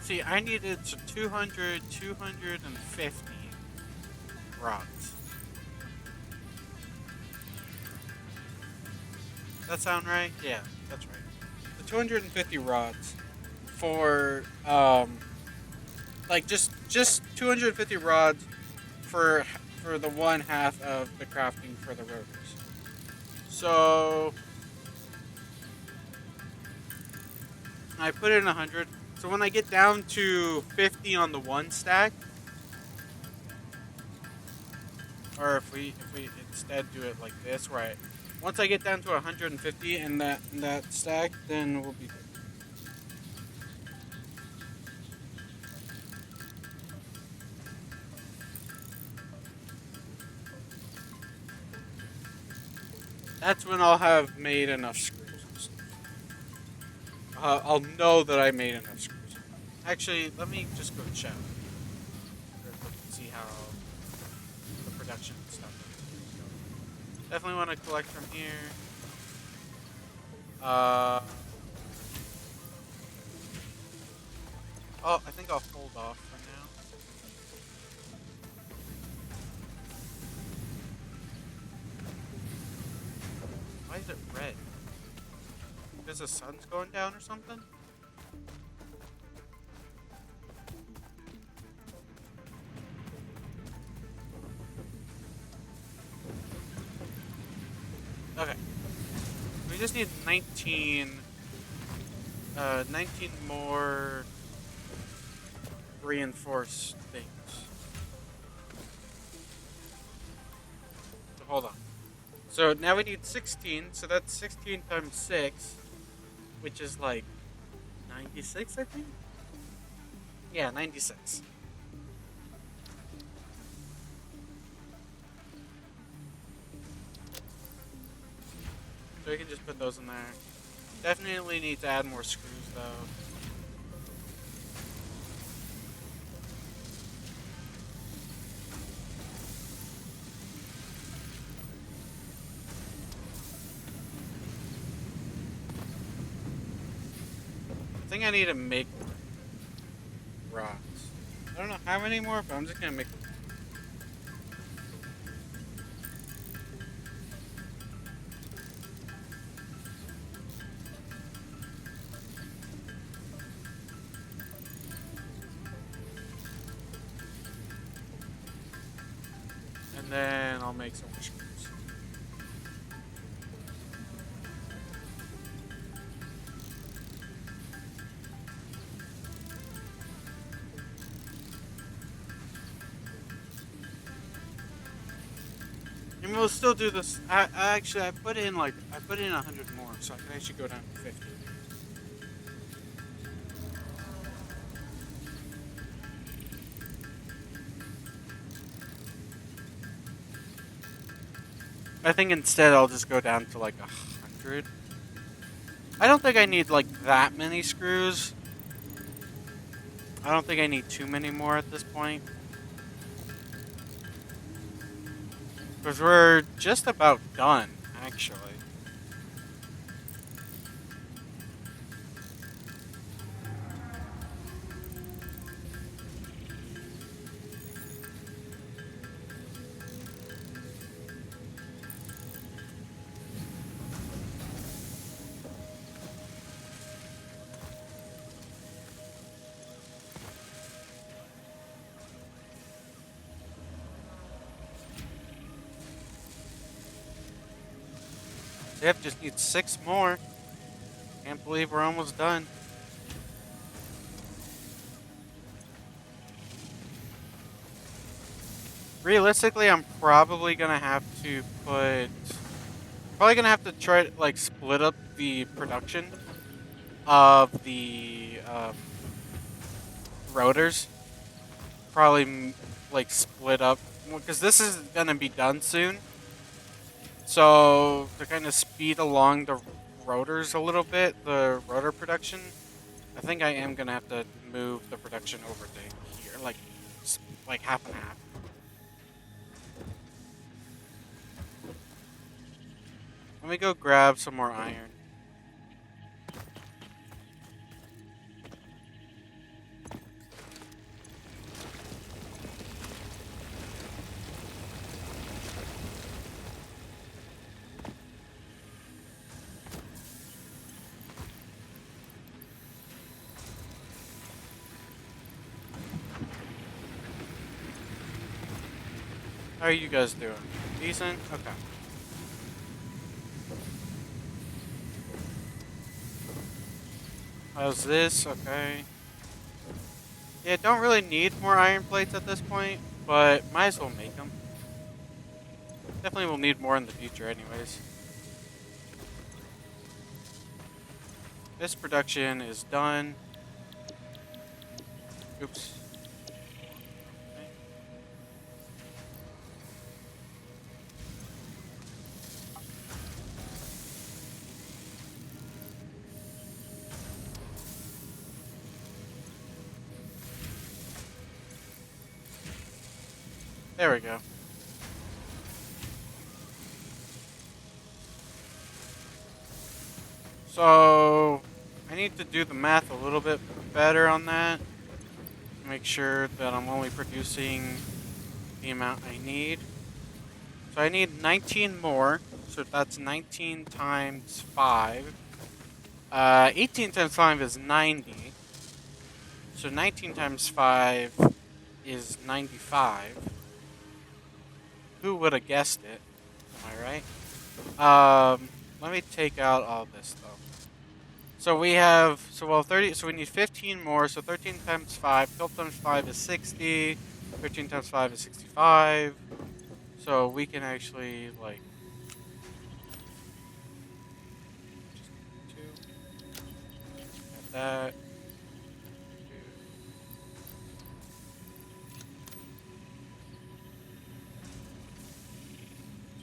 See, I needed 200, 250 rods. That sound right? Yeah, that's right. The 250 rods for like just 250 rods for the one half of the crafting for the rotors. So I put in 100. So when I get down to 50 on the one stack, or if we instead do it like this, where once I get down to 150 in that stack, then we'll be good. That's when I'll have made enough screws. I'll know that I made enough screws. Actually, let me just go check real quick and see how the production and stuff is. Definitely want to collect from here. Uh, oh, I think I'll hold off for now. Why is it red? Because the sun's going down or something? Okay. We just need 19 more reinforced things. hold on. So now we need 16. So that's 16 times 6, which is like 96, I think? Yeah, 96. So we can just put those in there. Definitely need to add more screws though. I think I need to make rods. I don't know how many more, but I'm just gonna make. And then I'll make some more screws. And we'll still do this. I put in 100 more, so I can actually go down to 50. I think instead I'll just go down to like 100. I don't think I need like that many screws. I don't think I need too many more at this point. Because we're just about done, actually. Yep, just need 6 more. Can't believe we're almost done. Realistically, I'm probably gonna have to put. Probably gonna have to try to like split up the production of the rotors. Probably like split up because this is gonna be done soon. So to kind of speed along the rotors a little bit, the rotor production, I think I am gonna have to move the production over to here, like half and half. Let me go grab some more iron. How are you guys doing? Decent? Okay. How's this? Okay. Yeah, don't really need more iron plates at this point, but might as well make them. Definitely will need more in the future anyways. This production is done. Oops. There we go. So, I need to do the math a little bit better on that. Make sure that I'm only producing the amount I need. So I need 19 more. So that's 19 times 5. 18 times 5 is 90. So 19 times 5 is 95. Who would have guessed it? Am I right? Let me take out all this though. So we have 30. So we need 15 more. So 13 times 5. 12 times 5 is 60. 13 times 5 is 65. So we can actually like just two, add that, two,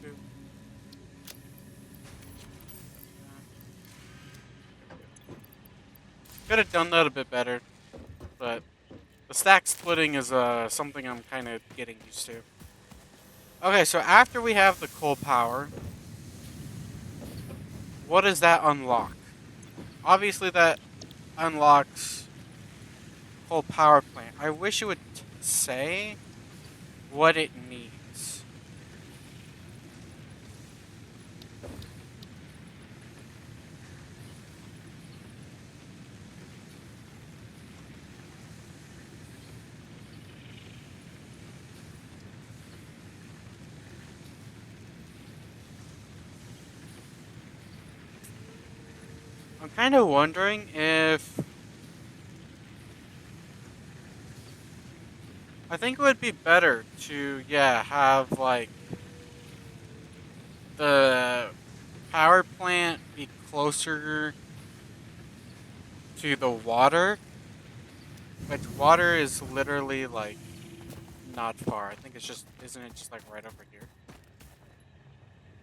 two, that. There we go. Could have done that a bit better, but the stack splitting is something I'm kind of getting used to. Okay, so after we have the coal power, what does that unlock? Obviously, that unlocks coal power plant. I wish it would say what it needs. I'm kind of wondering if I think it would be better to have like the power plant be closer to the water, which water is literally like not far. I think it's just isn't it just like right over here?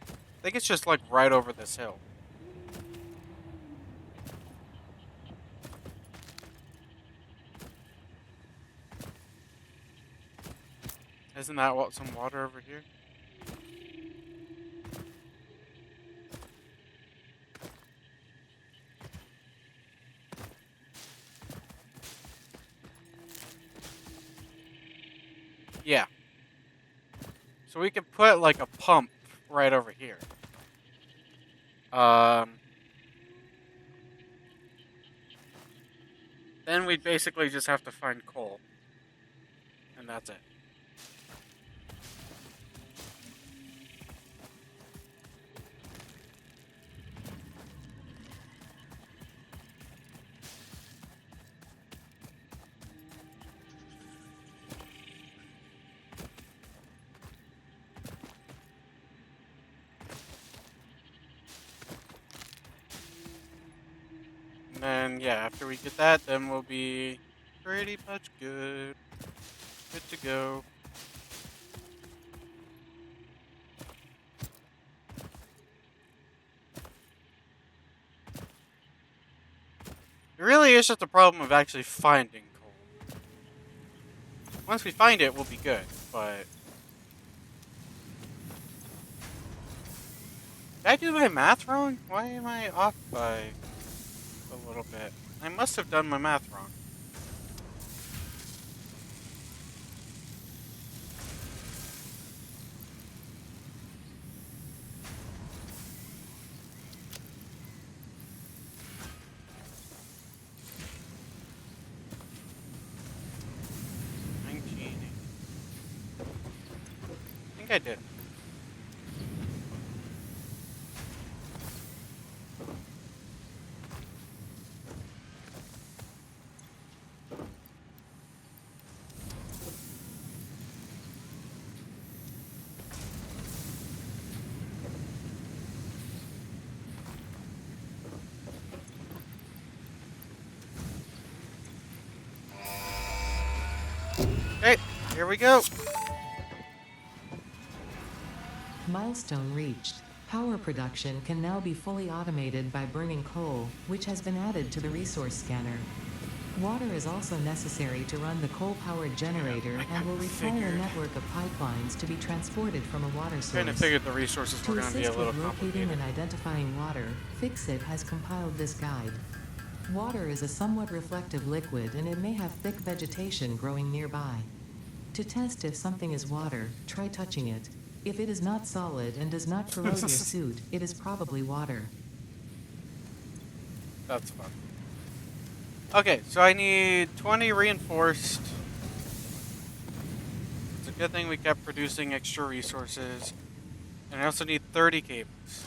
I think it's just like right over this hill. Isn't that what some water over here? Yeah. So we could put like a pump right over here. Um then we'd basically just have to find coal. And that's it. And then after we get that, then we'll be pretty much good. Good to go. It really is just a problem of actually finding coal. Once we find it, we'll be good, but did I do my math wrong? Why am I off by a little bit? I must have done my math wrong. I think I did. Okay, here we go. Milestone reached. Power production can now be fully automated by burning coal, which has been added to the resource scanner. Water is also necessary to run the coal-powered generator and will require a network of pipelines to be transported from a water source. Kind of figured the resources were To going to be a assist little with locating complicated. and identifying water, Fixit has compiled this guide. Water is a somewhat reflective liquid and it may have thick vegetation growing nearby. To test if something is water, try touching it. If it is not solid and does not corrode your suit, it is probably water. That's fun. Okay, so I need 20 reinforced. It's a good thing we kept producing extra resources. And I also need 30 cables.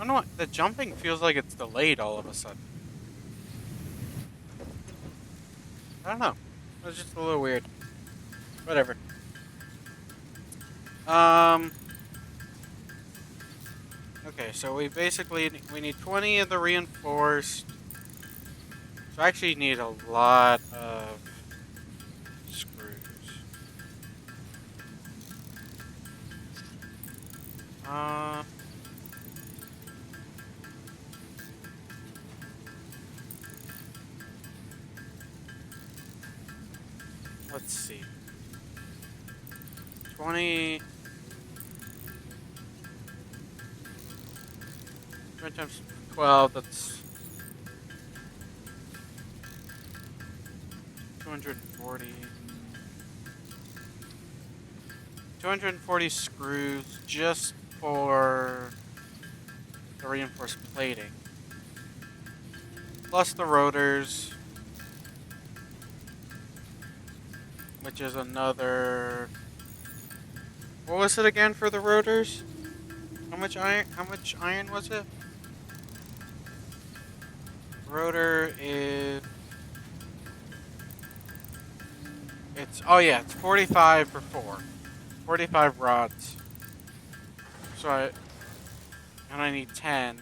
I don't know. The jumping feels like it's delayed all of a sudden. I don't know. It's just a little weird. Whatever. Um. Okay, so we need 20 of the reinforced. So I actually need a lot of screws. Uh. Let's see. 20. 20 times 12. That's 240. 240 screws just for the reinforced plating. Plus the rotors, which is another. What was it again for the rotors? How much iron? How much iron was it? Rotor is. It's oh yeah, it's 45 for 4. 45 rods. So I need 10.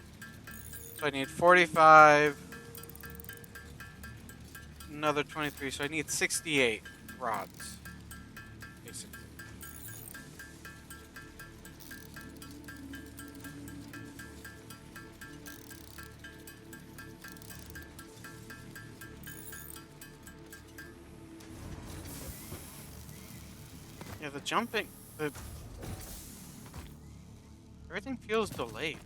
So I need 45. Another 23. So I need 68 rods. Basically. Yeah, the jumping. The everything feels delayed.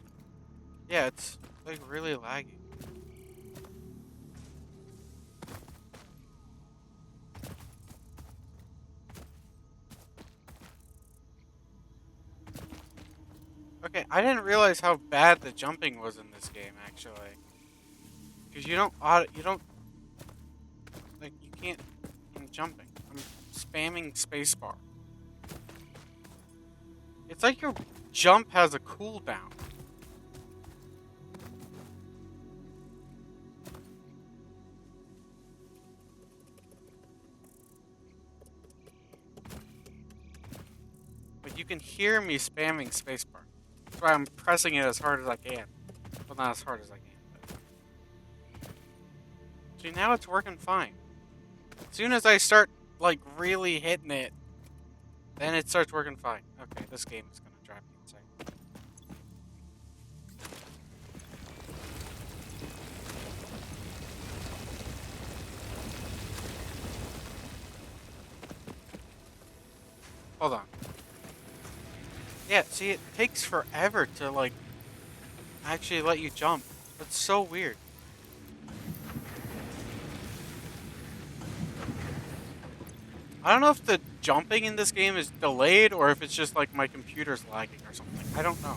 Yeah, it's like really laggy. Okay, I didn't realize how bad the jumping was in this game actually. Because you don't like you can't. I'm jumping. I'm spamming spacebar. It's like your jump has a cooldown. But you can hear me spamming spacebar. That's why I'm pressing it as hard as I can. Well, not as hard as I can. But... See, now it's working fine. As soon as I start like really hitting it, then it starts working fine. Okay, this game is gonna drive me insane. Hold on. Yeah, see, it takes forever to like actually let you jump. That's so weird. I don't know if the jumping in this game is delayed or if it's just like my computer's lagging or something. I don't know.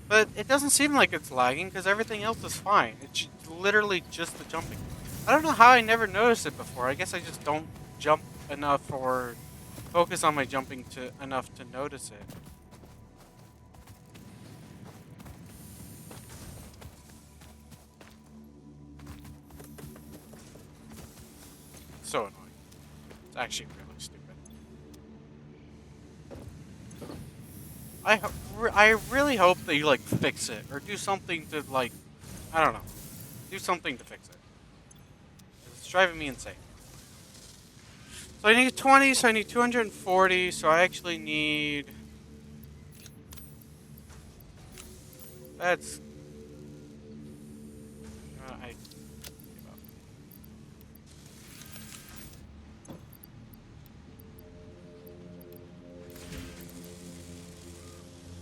But it doesn't seem like it's lagging because everything else is fine. It's literally just the jumping. I don't know how I never noticed it before. I guess I just don't jump enough or focus on my jumping to enough to notice it. So annoying. It's actually really stupid. I really hope they like fix it or do something to like I don't know, do something to fix it. It's driving me insane. So I need 20, so I need 240, so I actually need that's I give up.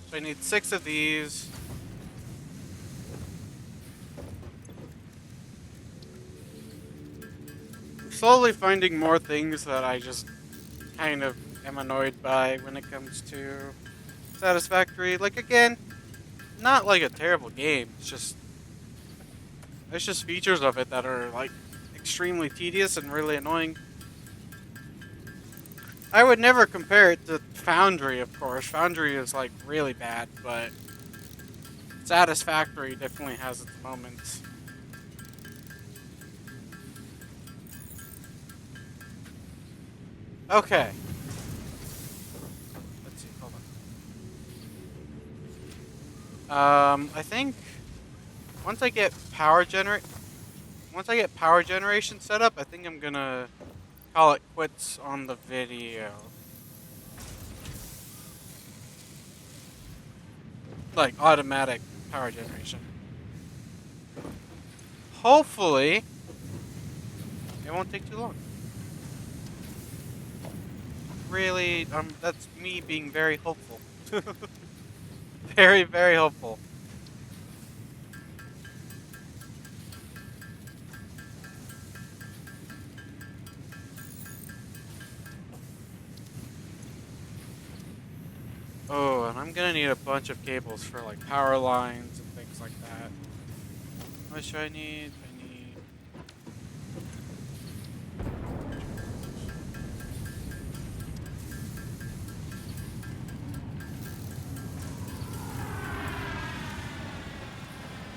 So I need 6 of these. Slowly finding more things that I just kind of am annoyed by when it comes to Satisfactory. Like again, not like a terrible game. It's just there's just features of it that are like extremely tedious and really annoying. I would never compare it to Foundry, of course. Foundry is like really bad, but Satisfactory definitely has its moments. Okay. Let's see. Hold on. I think once I get once I get power generation set up, I think I'm gonna call it quits on the video. Like automatic power generation. Hopefully, it won't take too long. Really, that's me being very hopeful. Very, very hopeful. Oh, and I'm gonna need a bunch of cables for like power lines and things like that. What should I need? I need.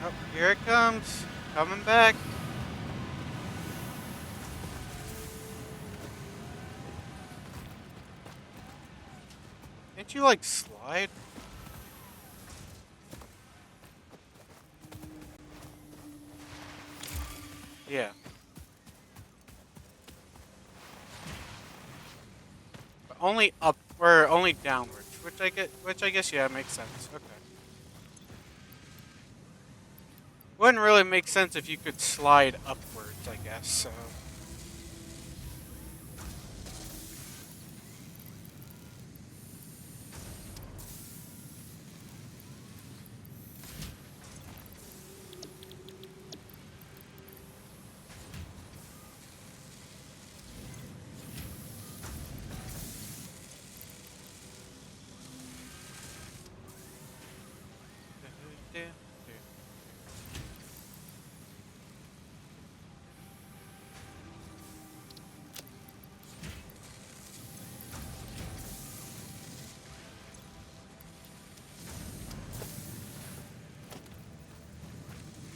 Oh, here it comes. Coming back. Can't you like slide? Yeah, but only up or only downwards, which I guess yeah makes sense. Okay, wouldn't really make sense if you could slide upwards, I guess. So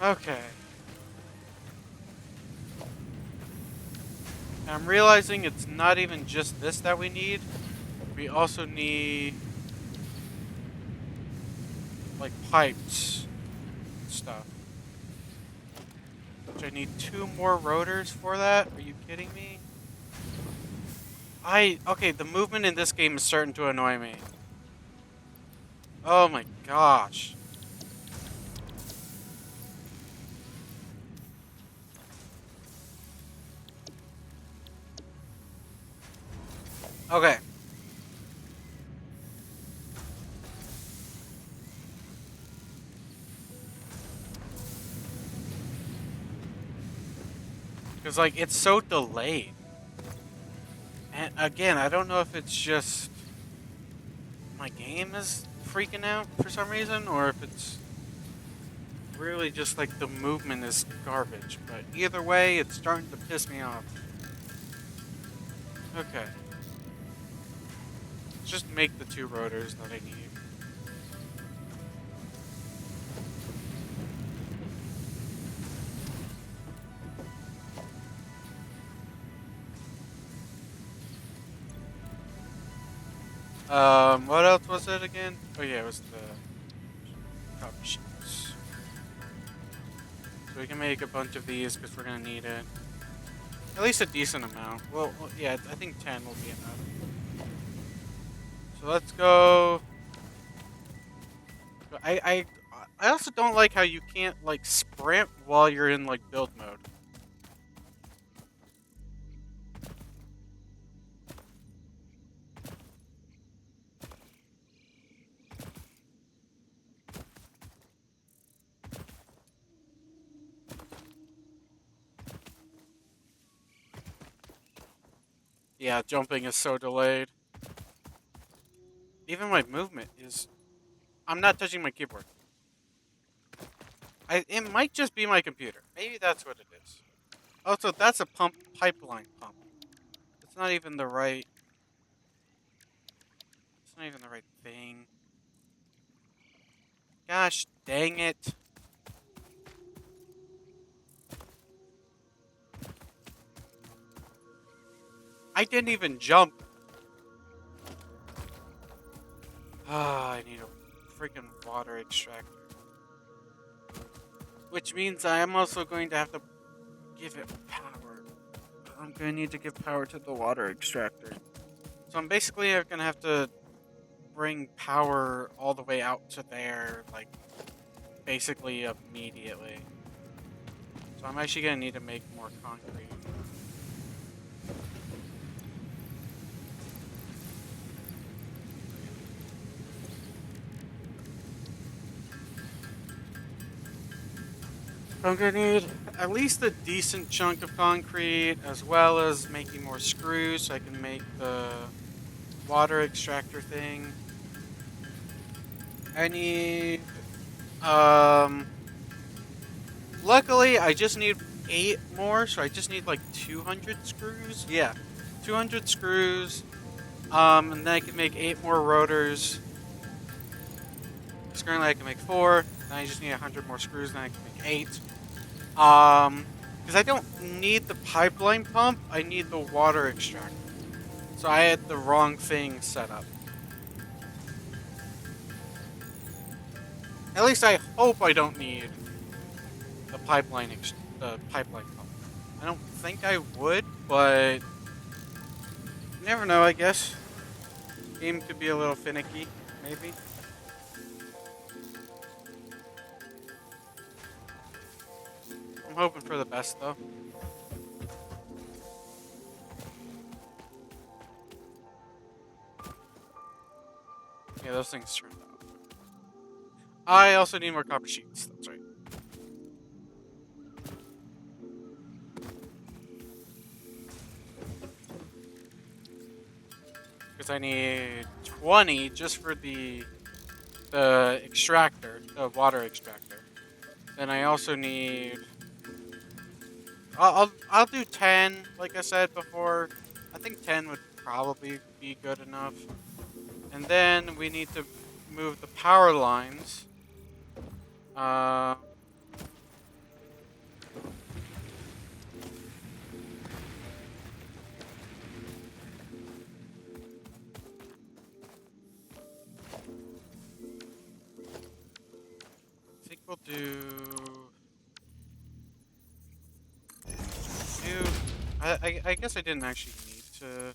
okay. I'm realizing it's not even just this that we need. We also need like pipes and stuff. Which I need two more rotors for that. Are you kidding me? Okay, the movement in this game is starting to annoy me. Oh my gosh. Okay. Because like it's so delayed. And again, I don't know if it's just my game is freaking out for some reason or if it's really just like the movement is garbage. But either way, it's starting to piss me off. Okay. Let's just make the two rotors that I need. What else was it again? Oh yeah, it was the cup sheets. So we can make a bunch of these because we're gonna need it. At least a decent amount. Well, yeah, I think 10 will be enough. So let's go. I I I also don't like how you can't like sprint while you're in like build mode. Yeah, jumping is so delayed. Even my movement is. I'm not touching my keyboard. It might just be my computer. Maybe that's what it is. Also, that's a pipeline pump. It's not even the right. It's not even the right thing. Gosh Dang it. I didn't even jump. Ah, I need a freaking water extractor. Which means I am also going to have to give it power. I'm going to need to give power to the water extractor. So I'm basically going to have to bring power all the way out to there, like, basically immediately. So I'm actually going to need to make more concrete. I'm going to need at least a decent chunk of concrete, as well as making more screws so I can make the water extractor thing. I need, um, luckily I just need 8 more, so I just need like 200 screws. Yeah, 200 screws. And then I can make 8 more rotors. Because currently I can make 4. Then I just need 100 more screws, then I can make 8. Because I don't need the pipeline pump, I need the water extractor. So I had the wrong thing set up. At least I hope I don't need the pipeline pump. I don't think I would, but you never know. I guess game could be a little finicky, maybe. I'm hoping for the best though. Yeah, those things turned out. I also need more copper sheets. That's right. Because I need 20 just for the extractor, the water extractor. Then I also need. I'll do 10. Like I said before, I think 10 would probably be good enough. And then we need to move the power lines. Uh, I think we'll do. I guess I didn't actually need to.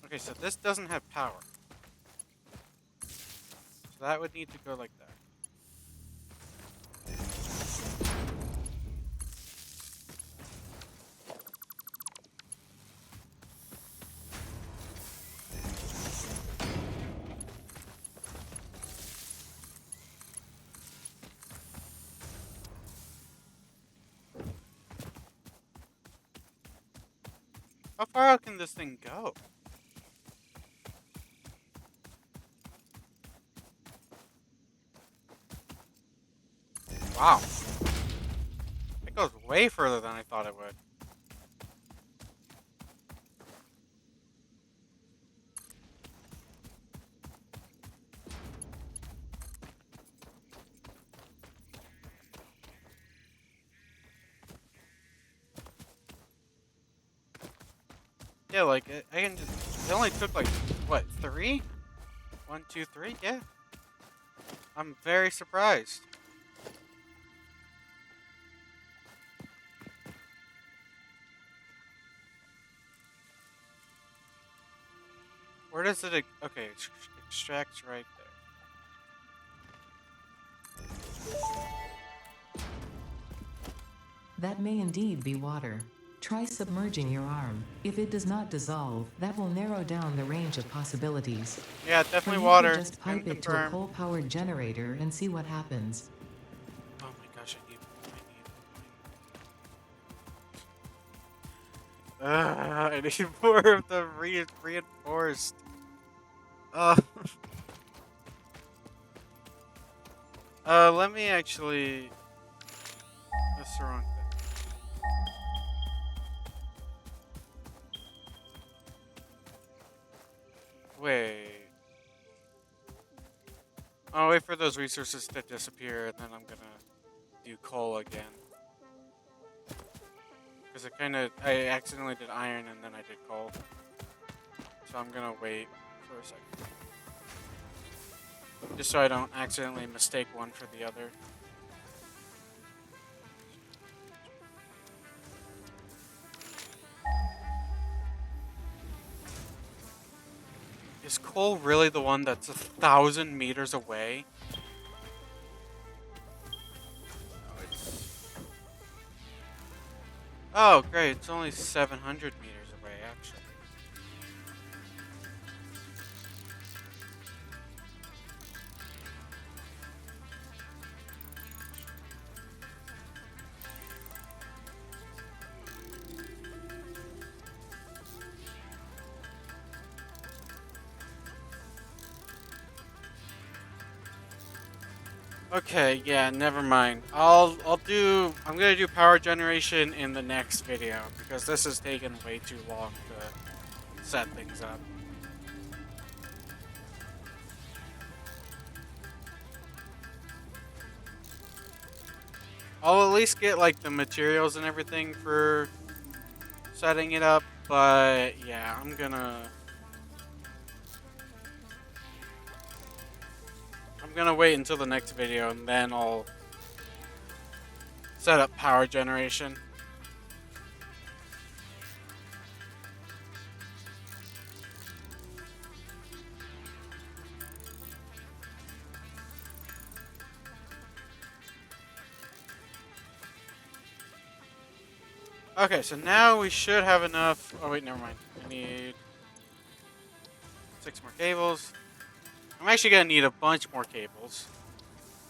Okay, so this doesn't have power. So that would need to go like that. How far out can this thing go? Wow. It goes way further than I thought it would. Yeah, like, I can just. It only took, like, what, 3? 1, 2, 3? Yeah. I'm very surprised. Where does it. Okay, it extracts right That may indeed be water. Try submerging your arm. If it does not dissolve, that will narrow down the range of possibilities. there. Yeah, Or definitely you could water. just Can pipe it to a confirm. coal-powered generator and see what happens. Oh my gosh, I need more of the reinforced. Uh, let me actually. that's the wrong thing. Wait. I'll wait for those resources to disappear, and then I'm gonna do coal again. Because I accidentally did iron and then I did coal. So I'm gonna wait for a second. Just so I don't accidentally mistake one for the other. Is coal really the one that's 1,000 meters away? No, oh, great. It's only 700 meters away, actually. Okay, yeah, never mind. I'm gonna do power generation in the next video because this is taking way too long to set things up. I'll at least get like the materials and everything for setting it up, but yeah, I'm gonna wait until the next video and then I'll set up power generation. Okay, so now we should have enough. Oh wait, never mind. I need 6 more cables. I'm actually gonna need a bunch more cables.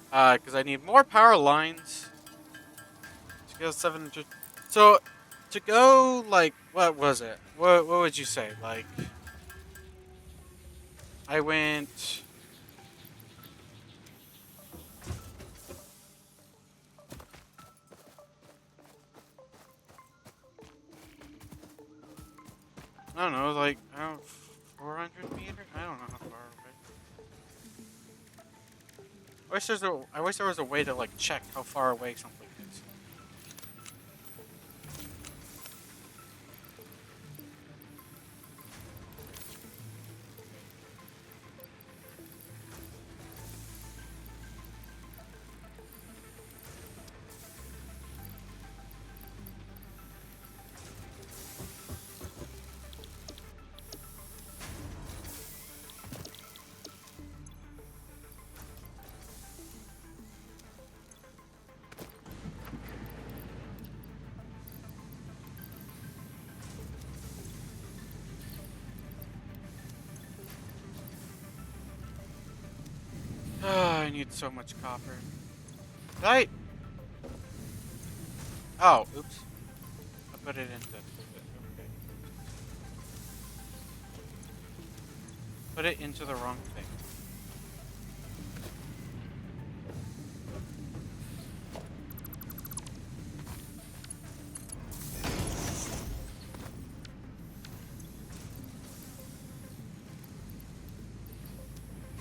Because I need more power lines to go 700. So, to go, like, what was it? What would you say? Like, I went. I don't know, like, 400 meters? I don't know how far away. I wish there was a way to, like, check how far away something is. I need so much copper. Did I? Oh, oops. I put it into. Okay. Put it into the wrong thing.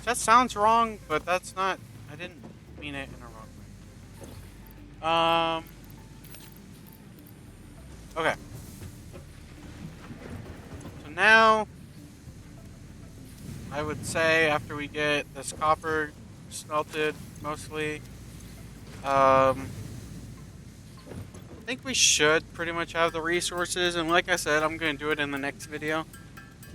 That sounds wrong, but that's not. I didn't mean it in a wrong way. Okay. So now, I would say after we get this copper smelted, mostly, I think we should pretty much have the resources. And like I said, I'm going to do it in the next video.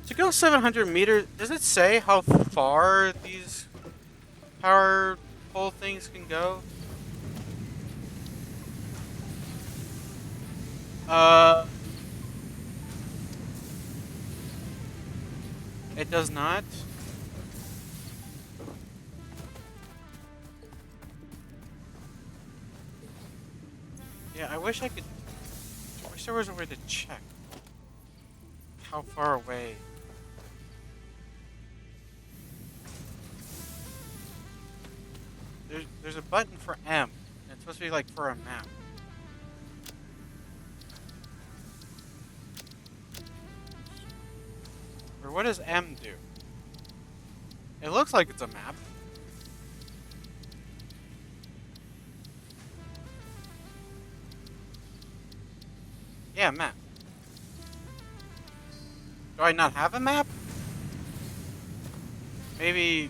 To go 700 meters, does it say how far these power pole things can go? It does not. Yeah, I wish there was a way to check how far away. There's a button for M. It's supposed to be like for a map. Or what does M do? It looks like it's a map. Yeah, map. Do I not have a map? Maybe...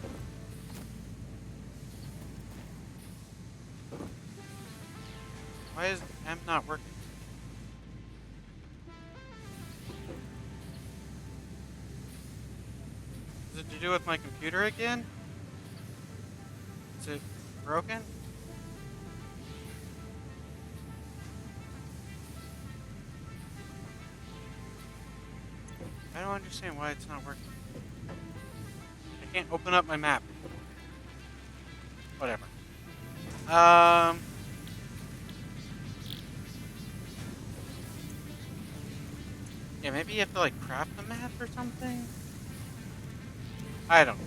Why is M not working? Is it to do with my computer again? Is it broken? I don't understand why it's not working. I can't open up my map. Whatever. Yeah, maybe you have to like craft the map or something? I don't know.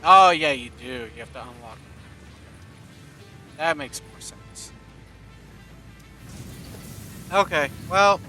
Oh, yeah, you do. You have to unlock it. That makes more sense. Okay, well,